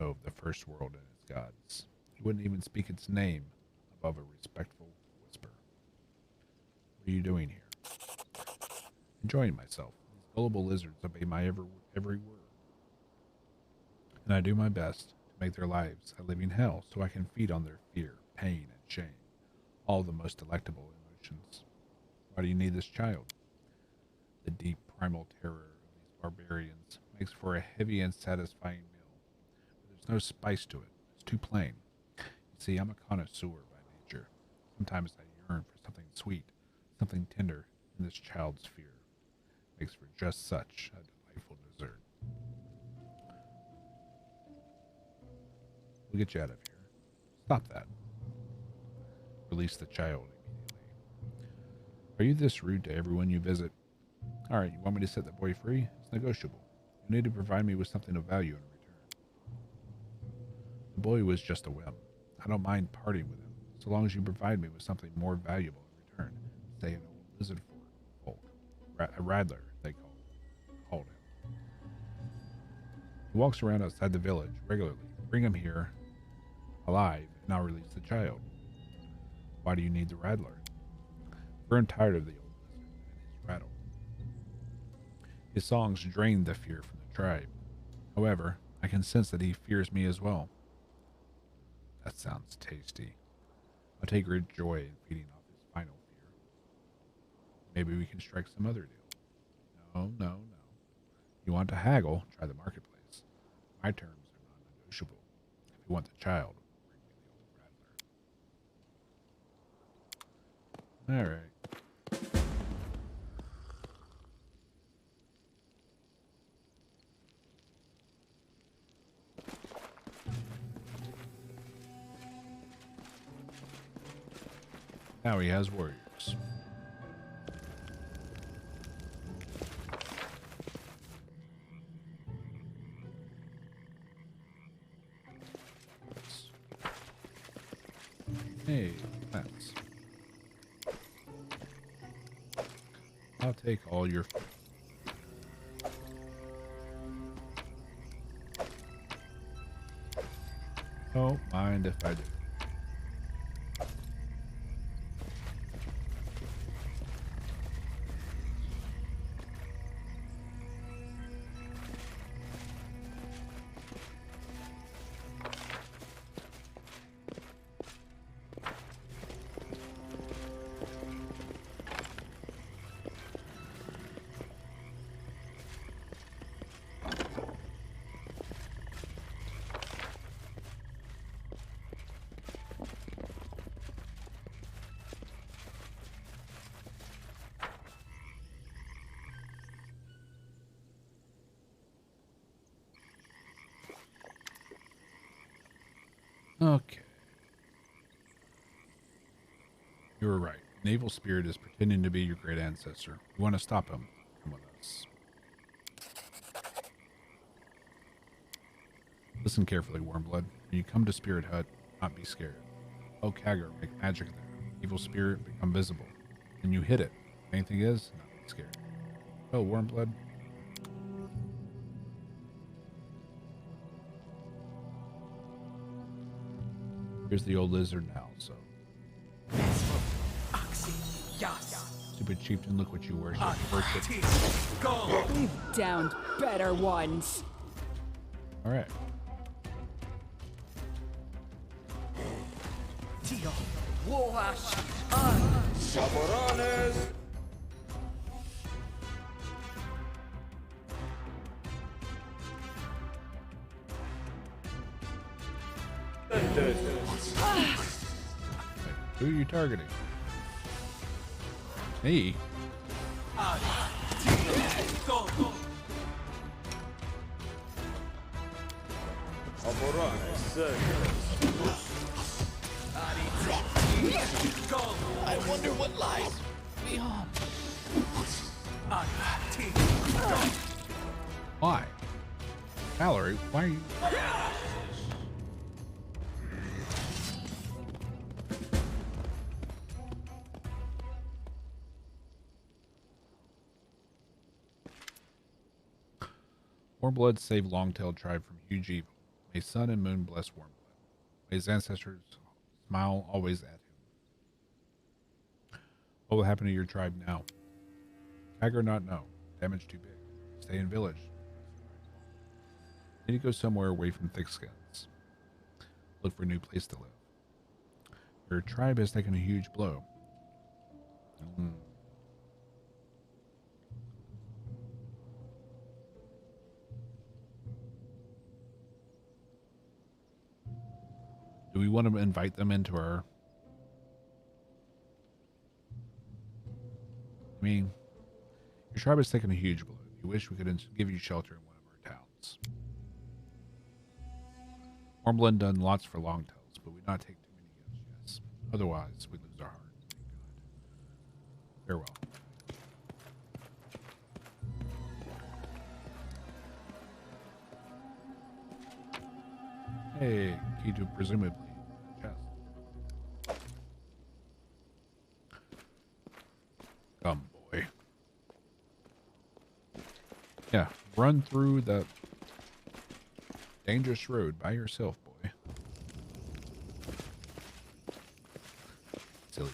know of the first world and its gods? You wouldn't even speak its name above a respectful whisper. What are you doing here? Enjoying myself. These gullible lizards obey my every word. And I do my best to make their lives a living hell so I can feed on their fear, pain, and shame. All the most delectable emotions. Why do you need this child? The deep primal terror of these barbarians makes for a heavy and satisfying meal. But there's no spice to it. It's too plain. You see, I'm a connoisseur by nature. Sometimes I yearn for something sweet, something tender, and this child's fear makes for just such a delightful dessert. We'll get you out of here. Stop that. Release the child immediately. Are you this rude to everyone you visit? Alright, you want me to set the boy free? It's negotiable. You need to provide me with something of value in return. The boy was just a whim. I don't mind parting with him, so long as you provide me with something more valuable in return. Say an old lizard folk. A rattler, they called him. He walks around outside the village regularly. Bring him here, alive, and I'll release the child. Why do you need the rattler? Grown tired of the old lizard and his rattle. His songs drained the fear from the tribe. However, I can sense that he fears me as well. That sounds tasty. I'll take great joy in feeding off his final fear. Maybe we can strike some other deal. No. You want to haggle? Try the marketplace. My terms are non-negotiable. If you want the child, bring me the old rattler. All right. Now he has warriors. Hey, plants. I'll take all your food. Don't mind if I do. Okay. You were right. An evil spirit is pretending to be your great ancestor. You want to stop him? Come with us. Listen carefully, Warmblood. When you come to Spirit Hut, not be scared. Oh, Kagger, make magic there. Evil spirit become visible. And you hit it. Main thing is, not be scared. Oh, Warmblood. Here's the old lizard now, so. Stupid chieftain, look what you worship. We've downed better ones. Alright. Saborones. Who are you targeting? Me? Amorane Sergers. I wonder what lies beyond. Why? Valerie, why are you... Warmblood saved Longtail tribe from huge evil. May sun and moon bless Warmblood. May his ancestors smile always at him. What will happen to your tribe now? Tiger not know. Damage too big. Stay in village. Need to go somewhere away from thick skins. Look for a new place to live. Your tribe has taken a huge blow. Do we want to invite them into our... I mean, your tribe has taken a huge blow. You wish we could give you shelter in one of our towns. Warmblood done lots for Longtails, but we not take too many gifts, yes. Otherwise, we lose our hearts. Farewell. Hey, key to presumably chest. Come, boy. Yeah, run through the dangerous road by yourself, boy. Silly.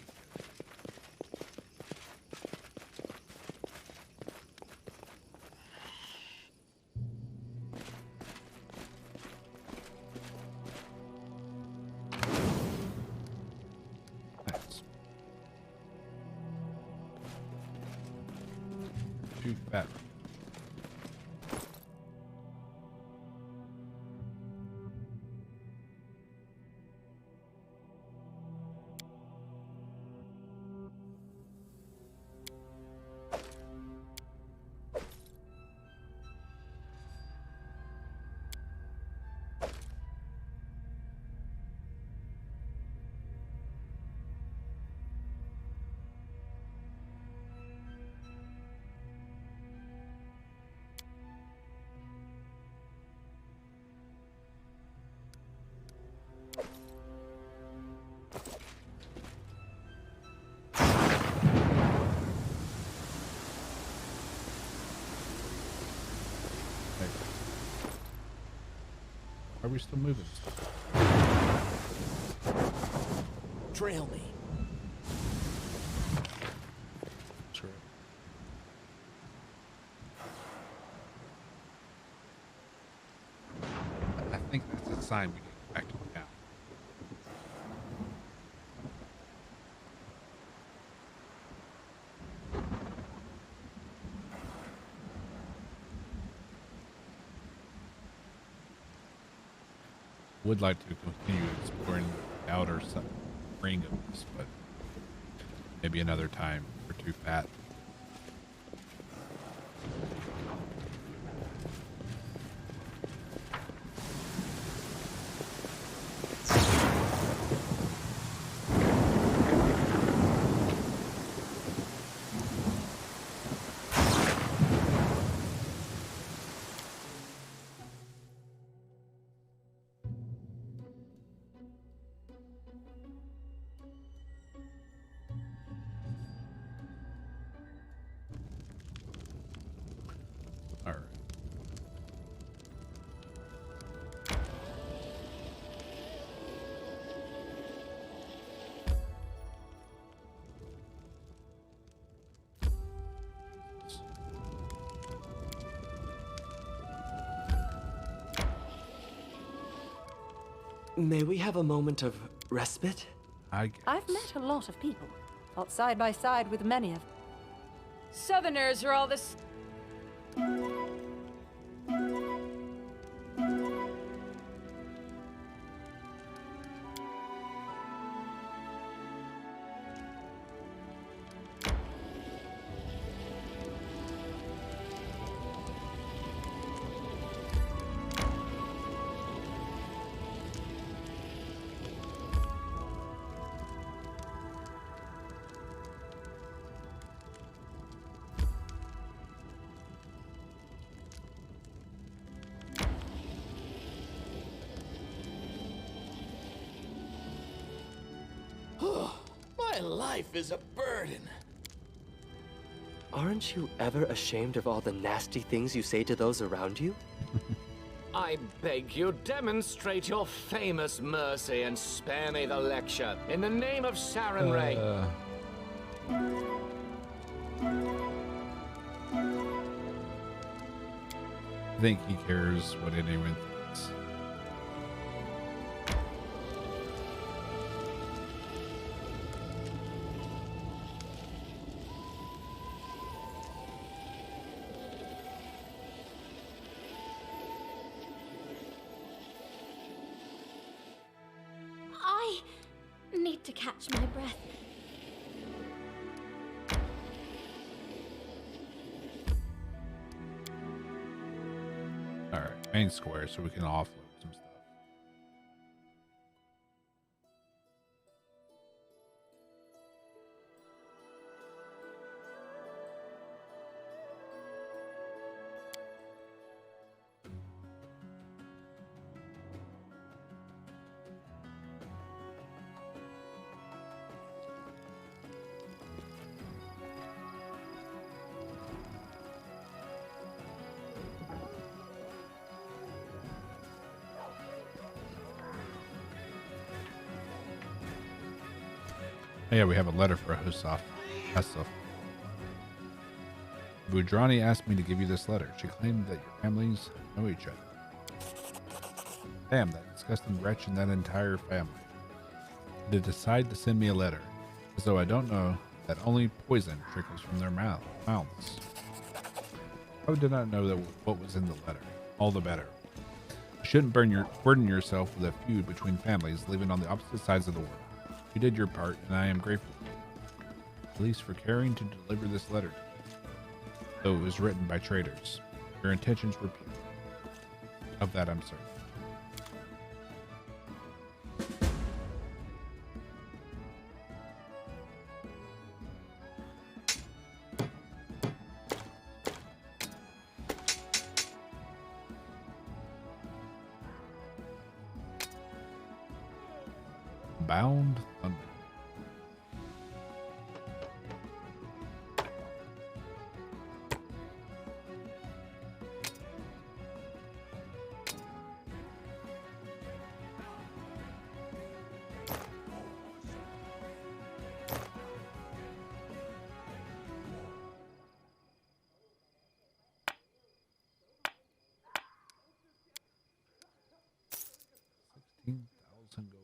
Nice. Too fat. Are we still moving? Trail me. Sure. I think that's a sign we need to go back to the town. Would like to continue exploring the outer ring of this, but maybe another time. We're too fat. All right. May we have a moment of respite? I guess. I've met a lot of people, fought side by side with many of them. Southerners are all this. My life is a burden. Aren't you ever ashamed of all the nasty things you say to those around you? I beg you, demonstrate your famous mercy and spare me the lecture. In the name of Sarenrae. I think he cares what anyone thinks. I need to catch my breath. All right, main square, so we can offload some stuff. Oh, yeah, we have a letter for Husaf. Budrani asked me to give you this letter. She claimed that your families know each other. Damn, that disgusting wretch and that entire family. They decide to send me a letter, as though I don't know that only poison trickles from their mouths. I did not know that what was in the letter. All the better. You shouldn't burden yourself with a feud between families living on the opposite sides of the world. You did your part, and I am grateful to you, at least for caring to deliver this letter to me. Though it was written by traitors, your intentions were pure. Of that I'm certain. Bound Thunder. $16,000 gold.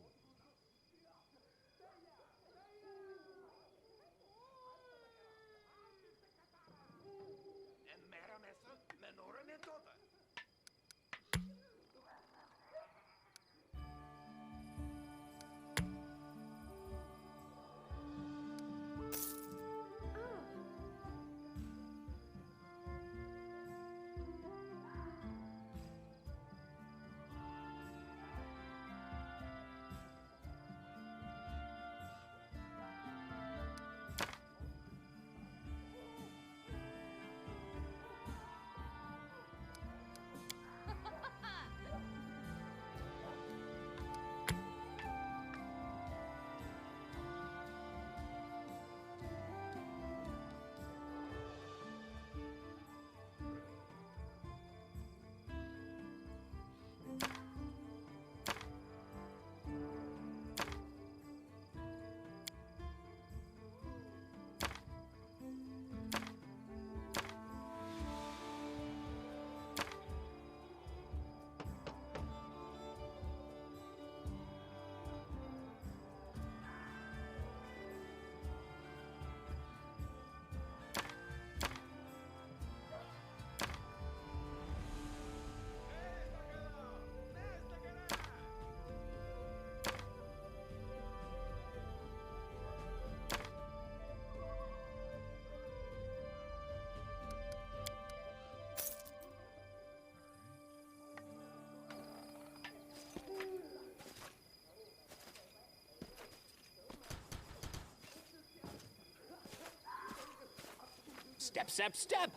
Step, step, step!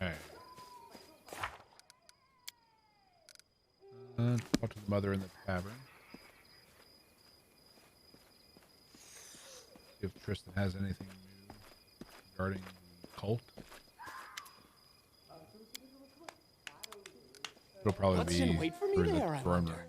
Alright. Talk to the mother in the tavern. See if Tristan has anything new regarding the cult. It'll probably Let's be wait for me through the there, I throne wonder. room.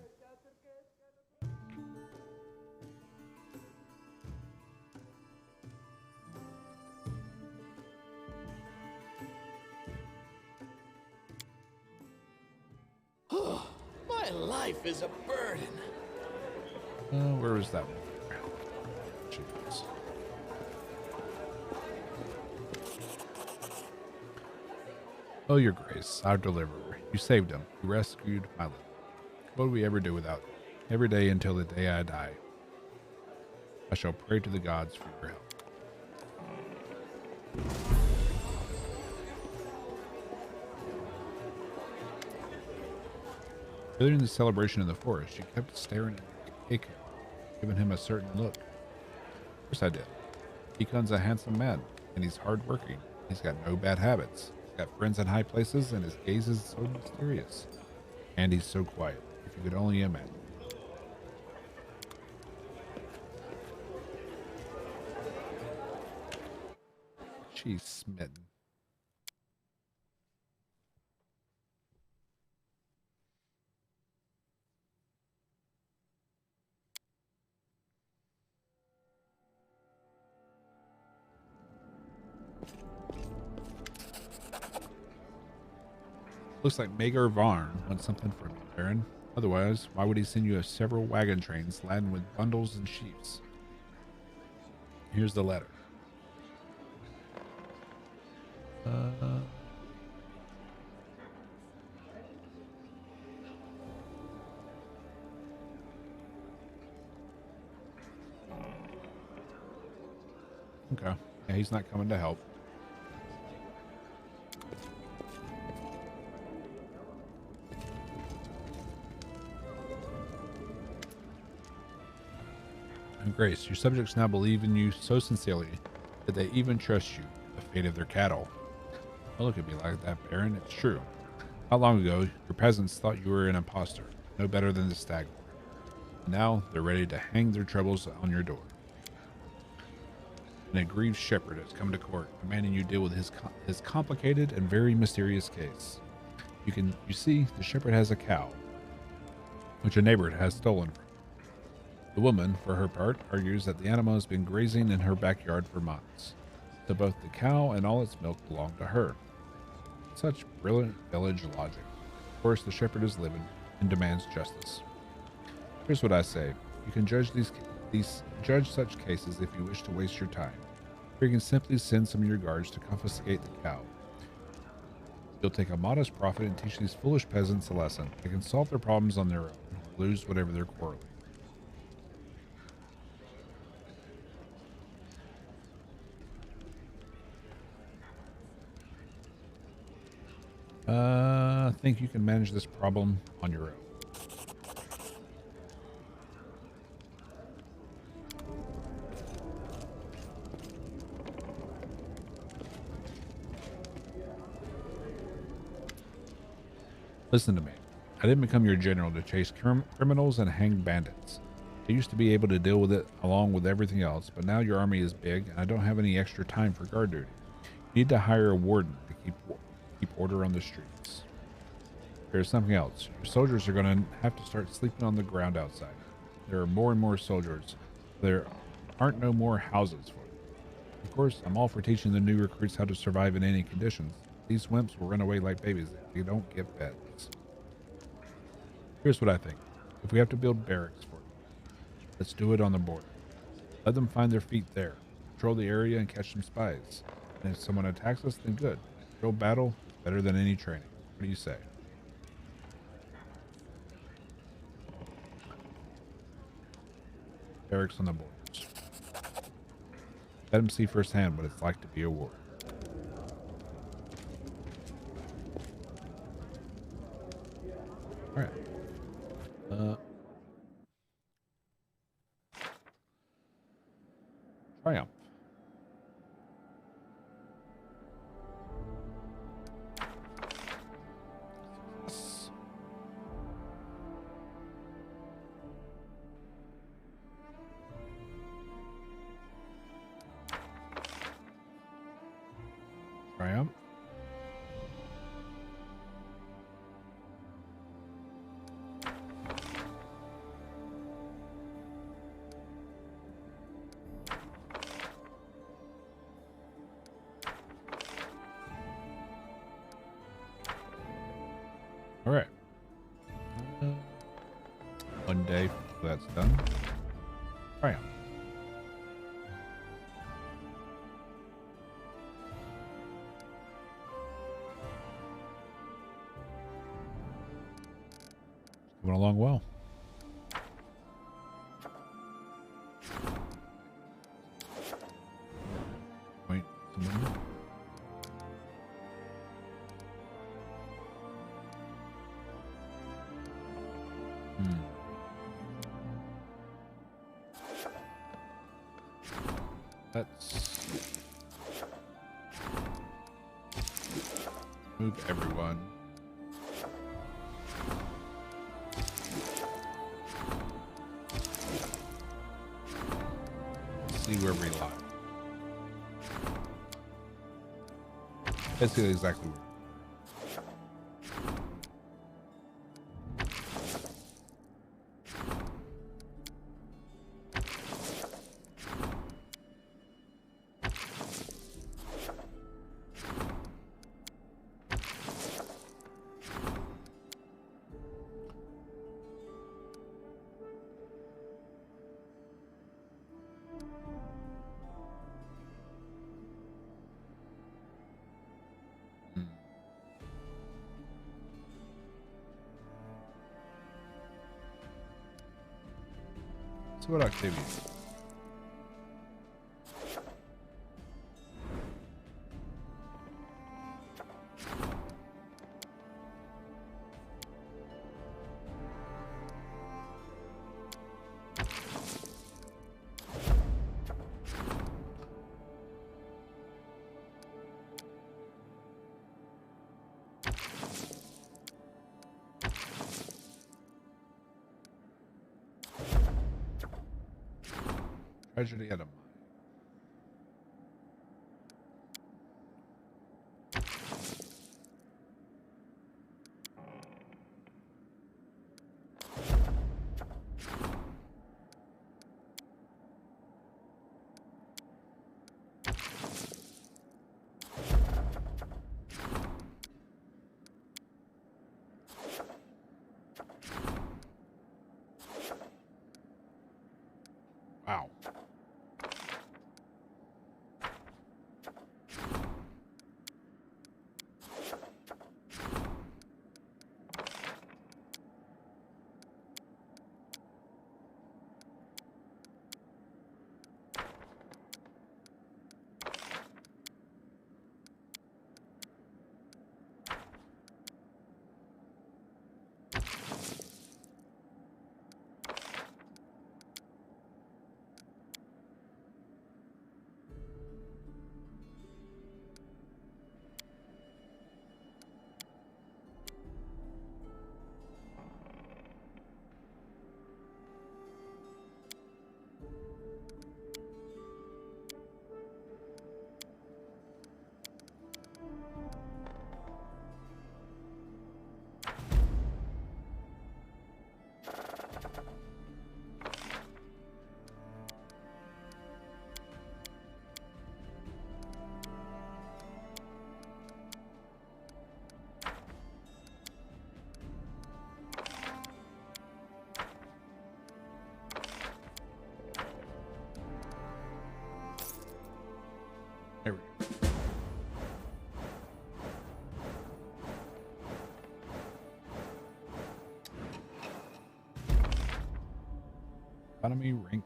My life is a burden. Where was that one? Jeez. Oh, your grace, our deliverer. You saved him. You rescued my life. What would we ever do without you? Every day until the day I die, I shall pray to the gods for your help. During the celebration in the forest, you kept staring at Keiko, giving him a certain look. Of course I did. Econ's a handsome man, and he's hardworking. He's got no bad habits. He's got friends in high places, and his gaze is so mysterious. And he's so quiet, if you could only imagine. She's smitten. Looks like Magar Varn wants something from you, Baron. Otherwise, why would he send you several wagon trains laden with bundles and sheaves? Here's the letter. Okay. Yeah, he's not coming to help. And Grace, your subjects now believe in you so sincerely that they even trust you with the fate of their cattle. Don't look at me like that, Baron. It's true. Not long ago, your peasants thought you were an imposter, no better than the stag. Now they're ready to hang their troubles on your door. An aggrieved shepherd has come to court, demanding you deal with his complicated and very mysterious case. You see, the shepherd has a cow, which a neighbor has stolen from him. The woman, for her part, argues that the animal has been grazing in her backyard for months, so both the cow and all its milk belong to her. Such brilliant village logic. Of course, the shepherd is livid and demands justice. Here's what I say: you can judge judge such cases if you wish to waste your time. Or you can simply send some of your guards to confiscate the cow. You'll take a modest profit and teach these foolish peasants a lesson. They can solve their problems on their own, or lose whatever they're quarreling. I think you can manage this problem on your own. Listen to me. I didn't become your general to chase criminals and hang bandits. I used to be able to deal with it along with everything else, but now your army is big and I don't have any extra time for guard duty. You need to hire a warden to keep order on the streets. There's something else. Your soldiers are going to have to start sleeping on the ground outside. There are more and more soldiers. There aren't no more houses for them. Of course, I'm all for teaching the new recruits how to survive in any conditions. These wimps will run away like babies if they don't get beds. Here's what I think. If we have to build barracks for them, let's do it on the border. Let them find their feet there. Patrol the area and catch some spies. And if someone attacks us, then good. Real battle is better than any training. What do you say? Barracks on the borders. Let them see firsthand what it's like to be a warrior. All right. Triumph. one day before that's done. Try 'em. Coming along well. Wait, someone. Let's move everyone. See where we lie. Basically exactly where. So what activities? Tragedy at a mine. Wow. There we go. Economy rank.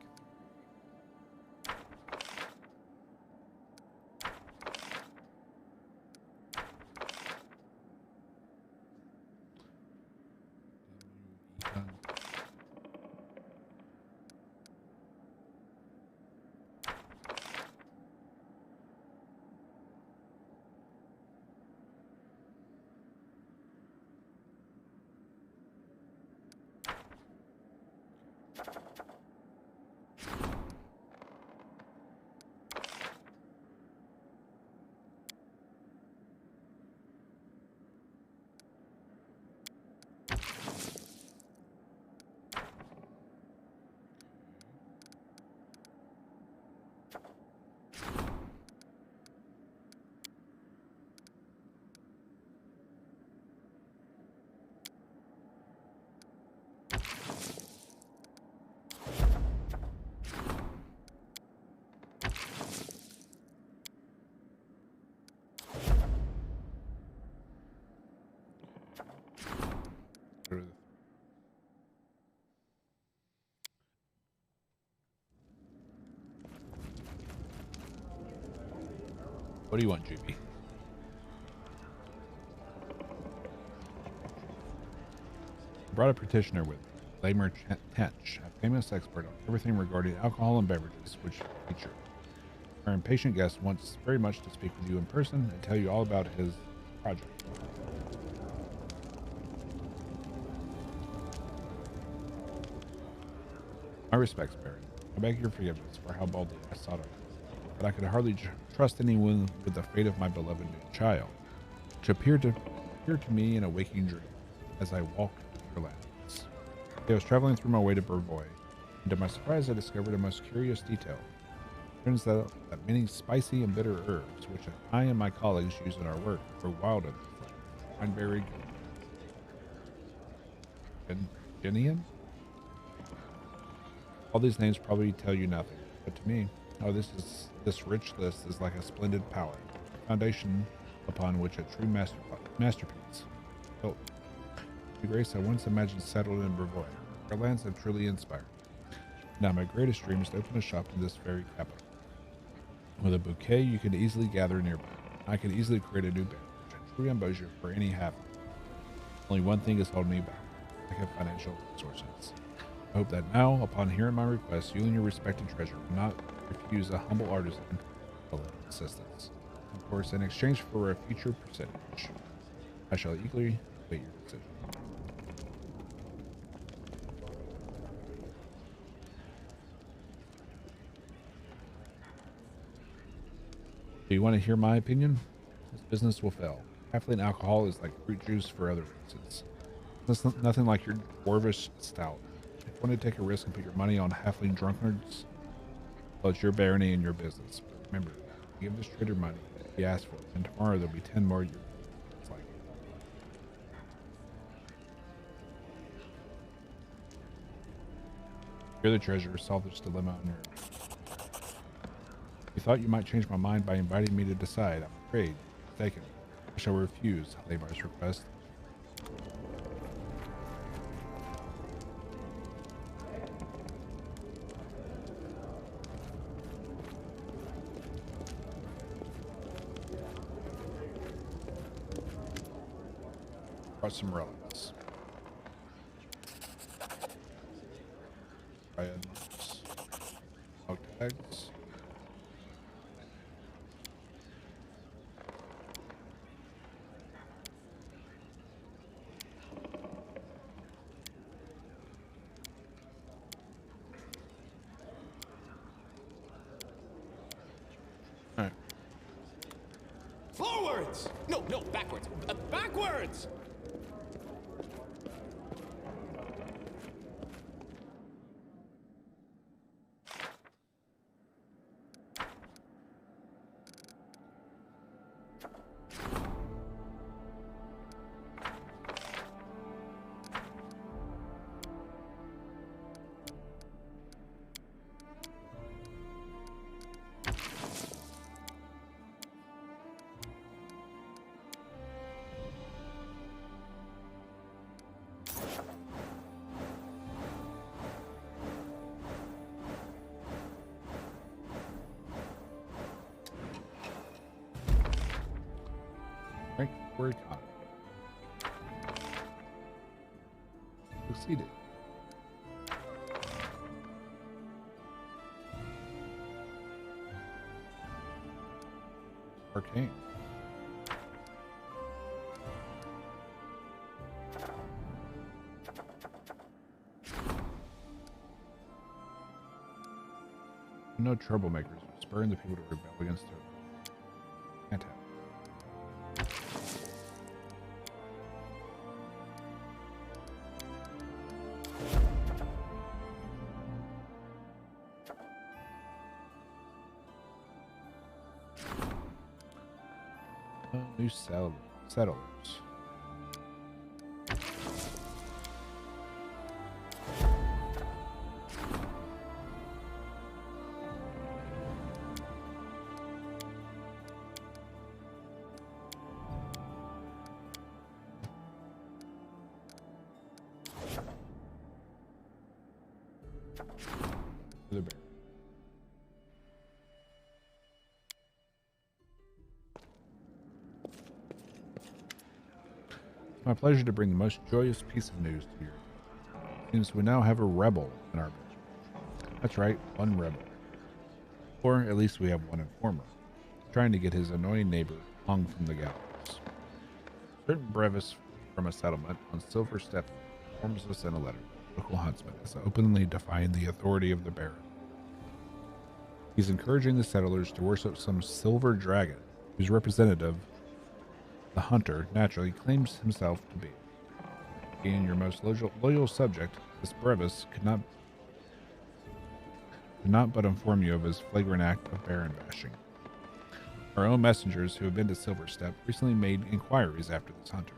What do you want, GB? I brought a petitioner with me, Lamer Tench, a famous expert on everything regarding alcohol and beverages, which feature. Our impatient guest wants very much to speak with you in person and tell you all about his project. My respects, Baron. I beg your forgiveness for how boldly I sought out, but I could hardly trust anyone with the fate of my beloved new child, which appeared to me in a waking dream as I walked through lands. I was traveling through my way to Brevoy, and to my surprise I discovered a most curious detail. It turns out that many spicy and bitter herbs, which I and my colleagues use in our work, grow wild in this land. Cranberry, Gentian? All these names probably tell you nothing, but to me, this rich list is like a splendid palette, a foundation upon which a true masterpiece built. The grace I once imagined settled in Brevoy. Our lands have truly inspired me. Now my greatest dream is to open a shop in this very capital. With a bouquet you can easily gather nearby. I can easily create a new beverage, a true ambrosia for any halfling. Only one thing is holding me back. I have financial resources. I hope that now, upon hearing my request, you and your respected treasurer will not refuse a humble artisan assistance. Of course, in exchange for a future percentage. I shall eagerly await your decision. Do you want to hear my opinion? This business will fail. Halfling alcohol is like fruit juice for other races. It's nothing like your dwarvish stout. If you want to take a risk and put your money on halfling drunkards, well, it's your barony and your business. But remember, give this trader money he asks for it, and tomorrow there'll be 10 more. It's like you're the treasurer. Solve this dilemma on your own. You thought you might change my mind by inviting me to decide. I'm afraid you're mistaken. I shall refuse Lamar's request. Brought some relics. Triads. Dog tags. Alright. Forwards! No, backwards. Backwards! Rank for economy. Succeeded. Arcane. No troublemakers, spurring the people to rebel against her. Fantastic. New settlers. The bear. My pleasure to bring the most joyous piece of news to you. Seems we now have a rebel in our village. That's right, one rebel. Or at least we have one informer, trying to get his annoying neighbor hung from the gallows. Certain brevis from a settlement on Silver Step informs us in a letter that the local huntsman is openly defying the authority of the Baron. He's encouraging the settlers to worship some silver dragon, whose representative, the hunter, naturally claims himself to be. Being your most loyal subject, this brevis could not but inform you of his flagrant act of baron bashing. Our own messengers who have been to Silverstep recently made inquiries after this hunter,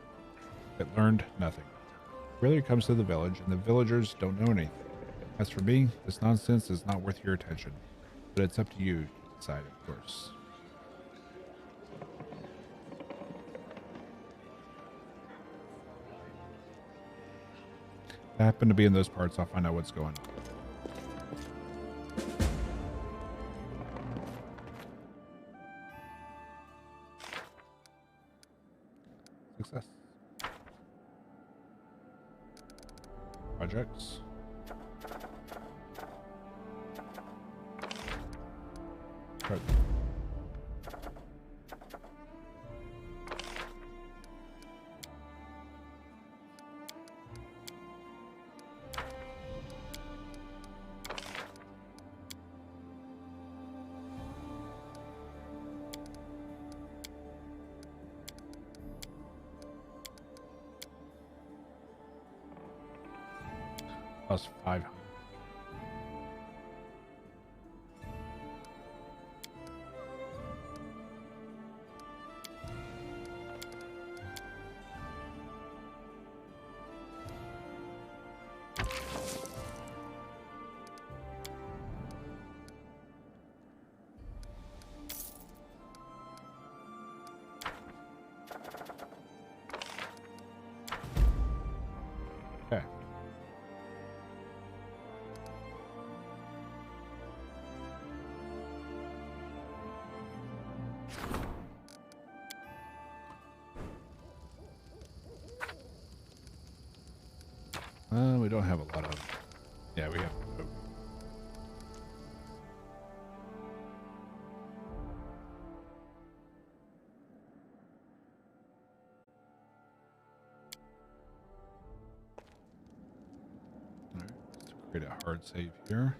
but learned nothing. Brother comes to the village, and the villagers don't know anything. As for me, this nonsense is not worth your attention, but it's up to you to decide, of course. If I happen to be in those parts, I'll find out what's going on. Success. Projects. Right. Plus 500. Okay. We don't have a lot of. Yeah, we have. Oh. All right, let's create a hard save here.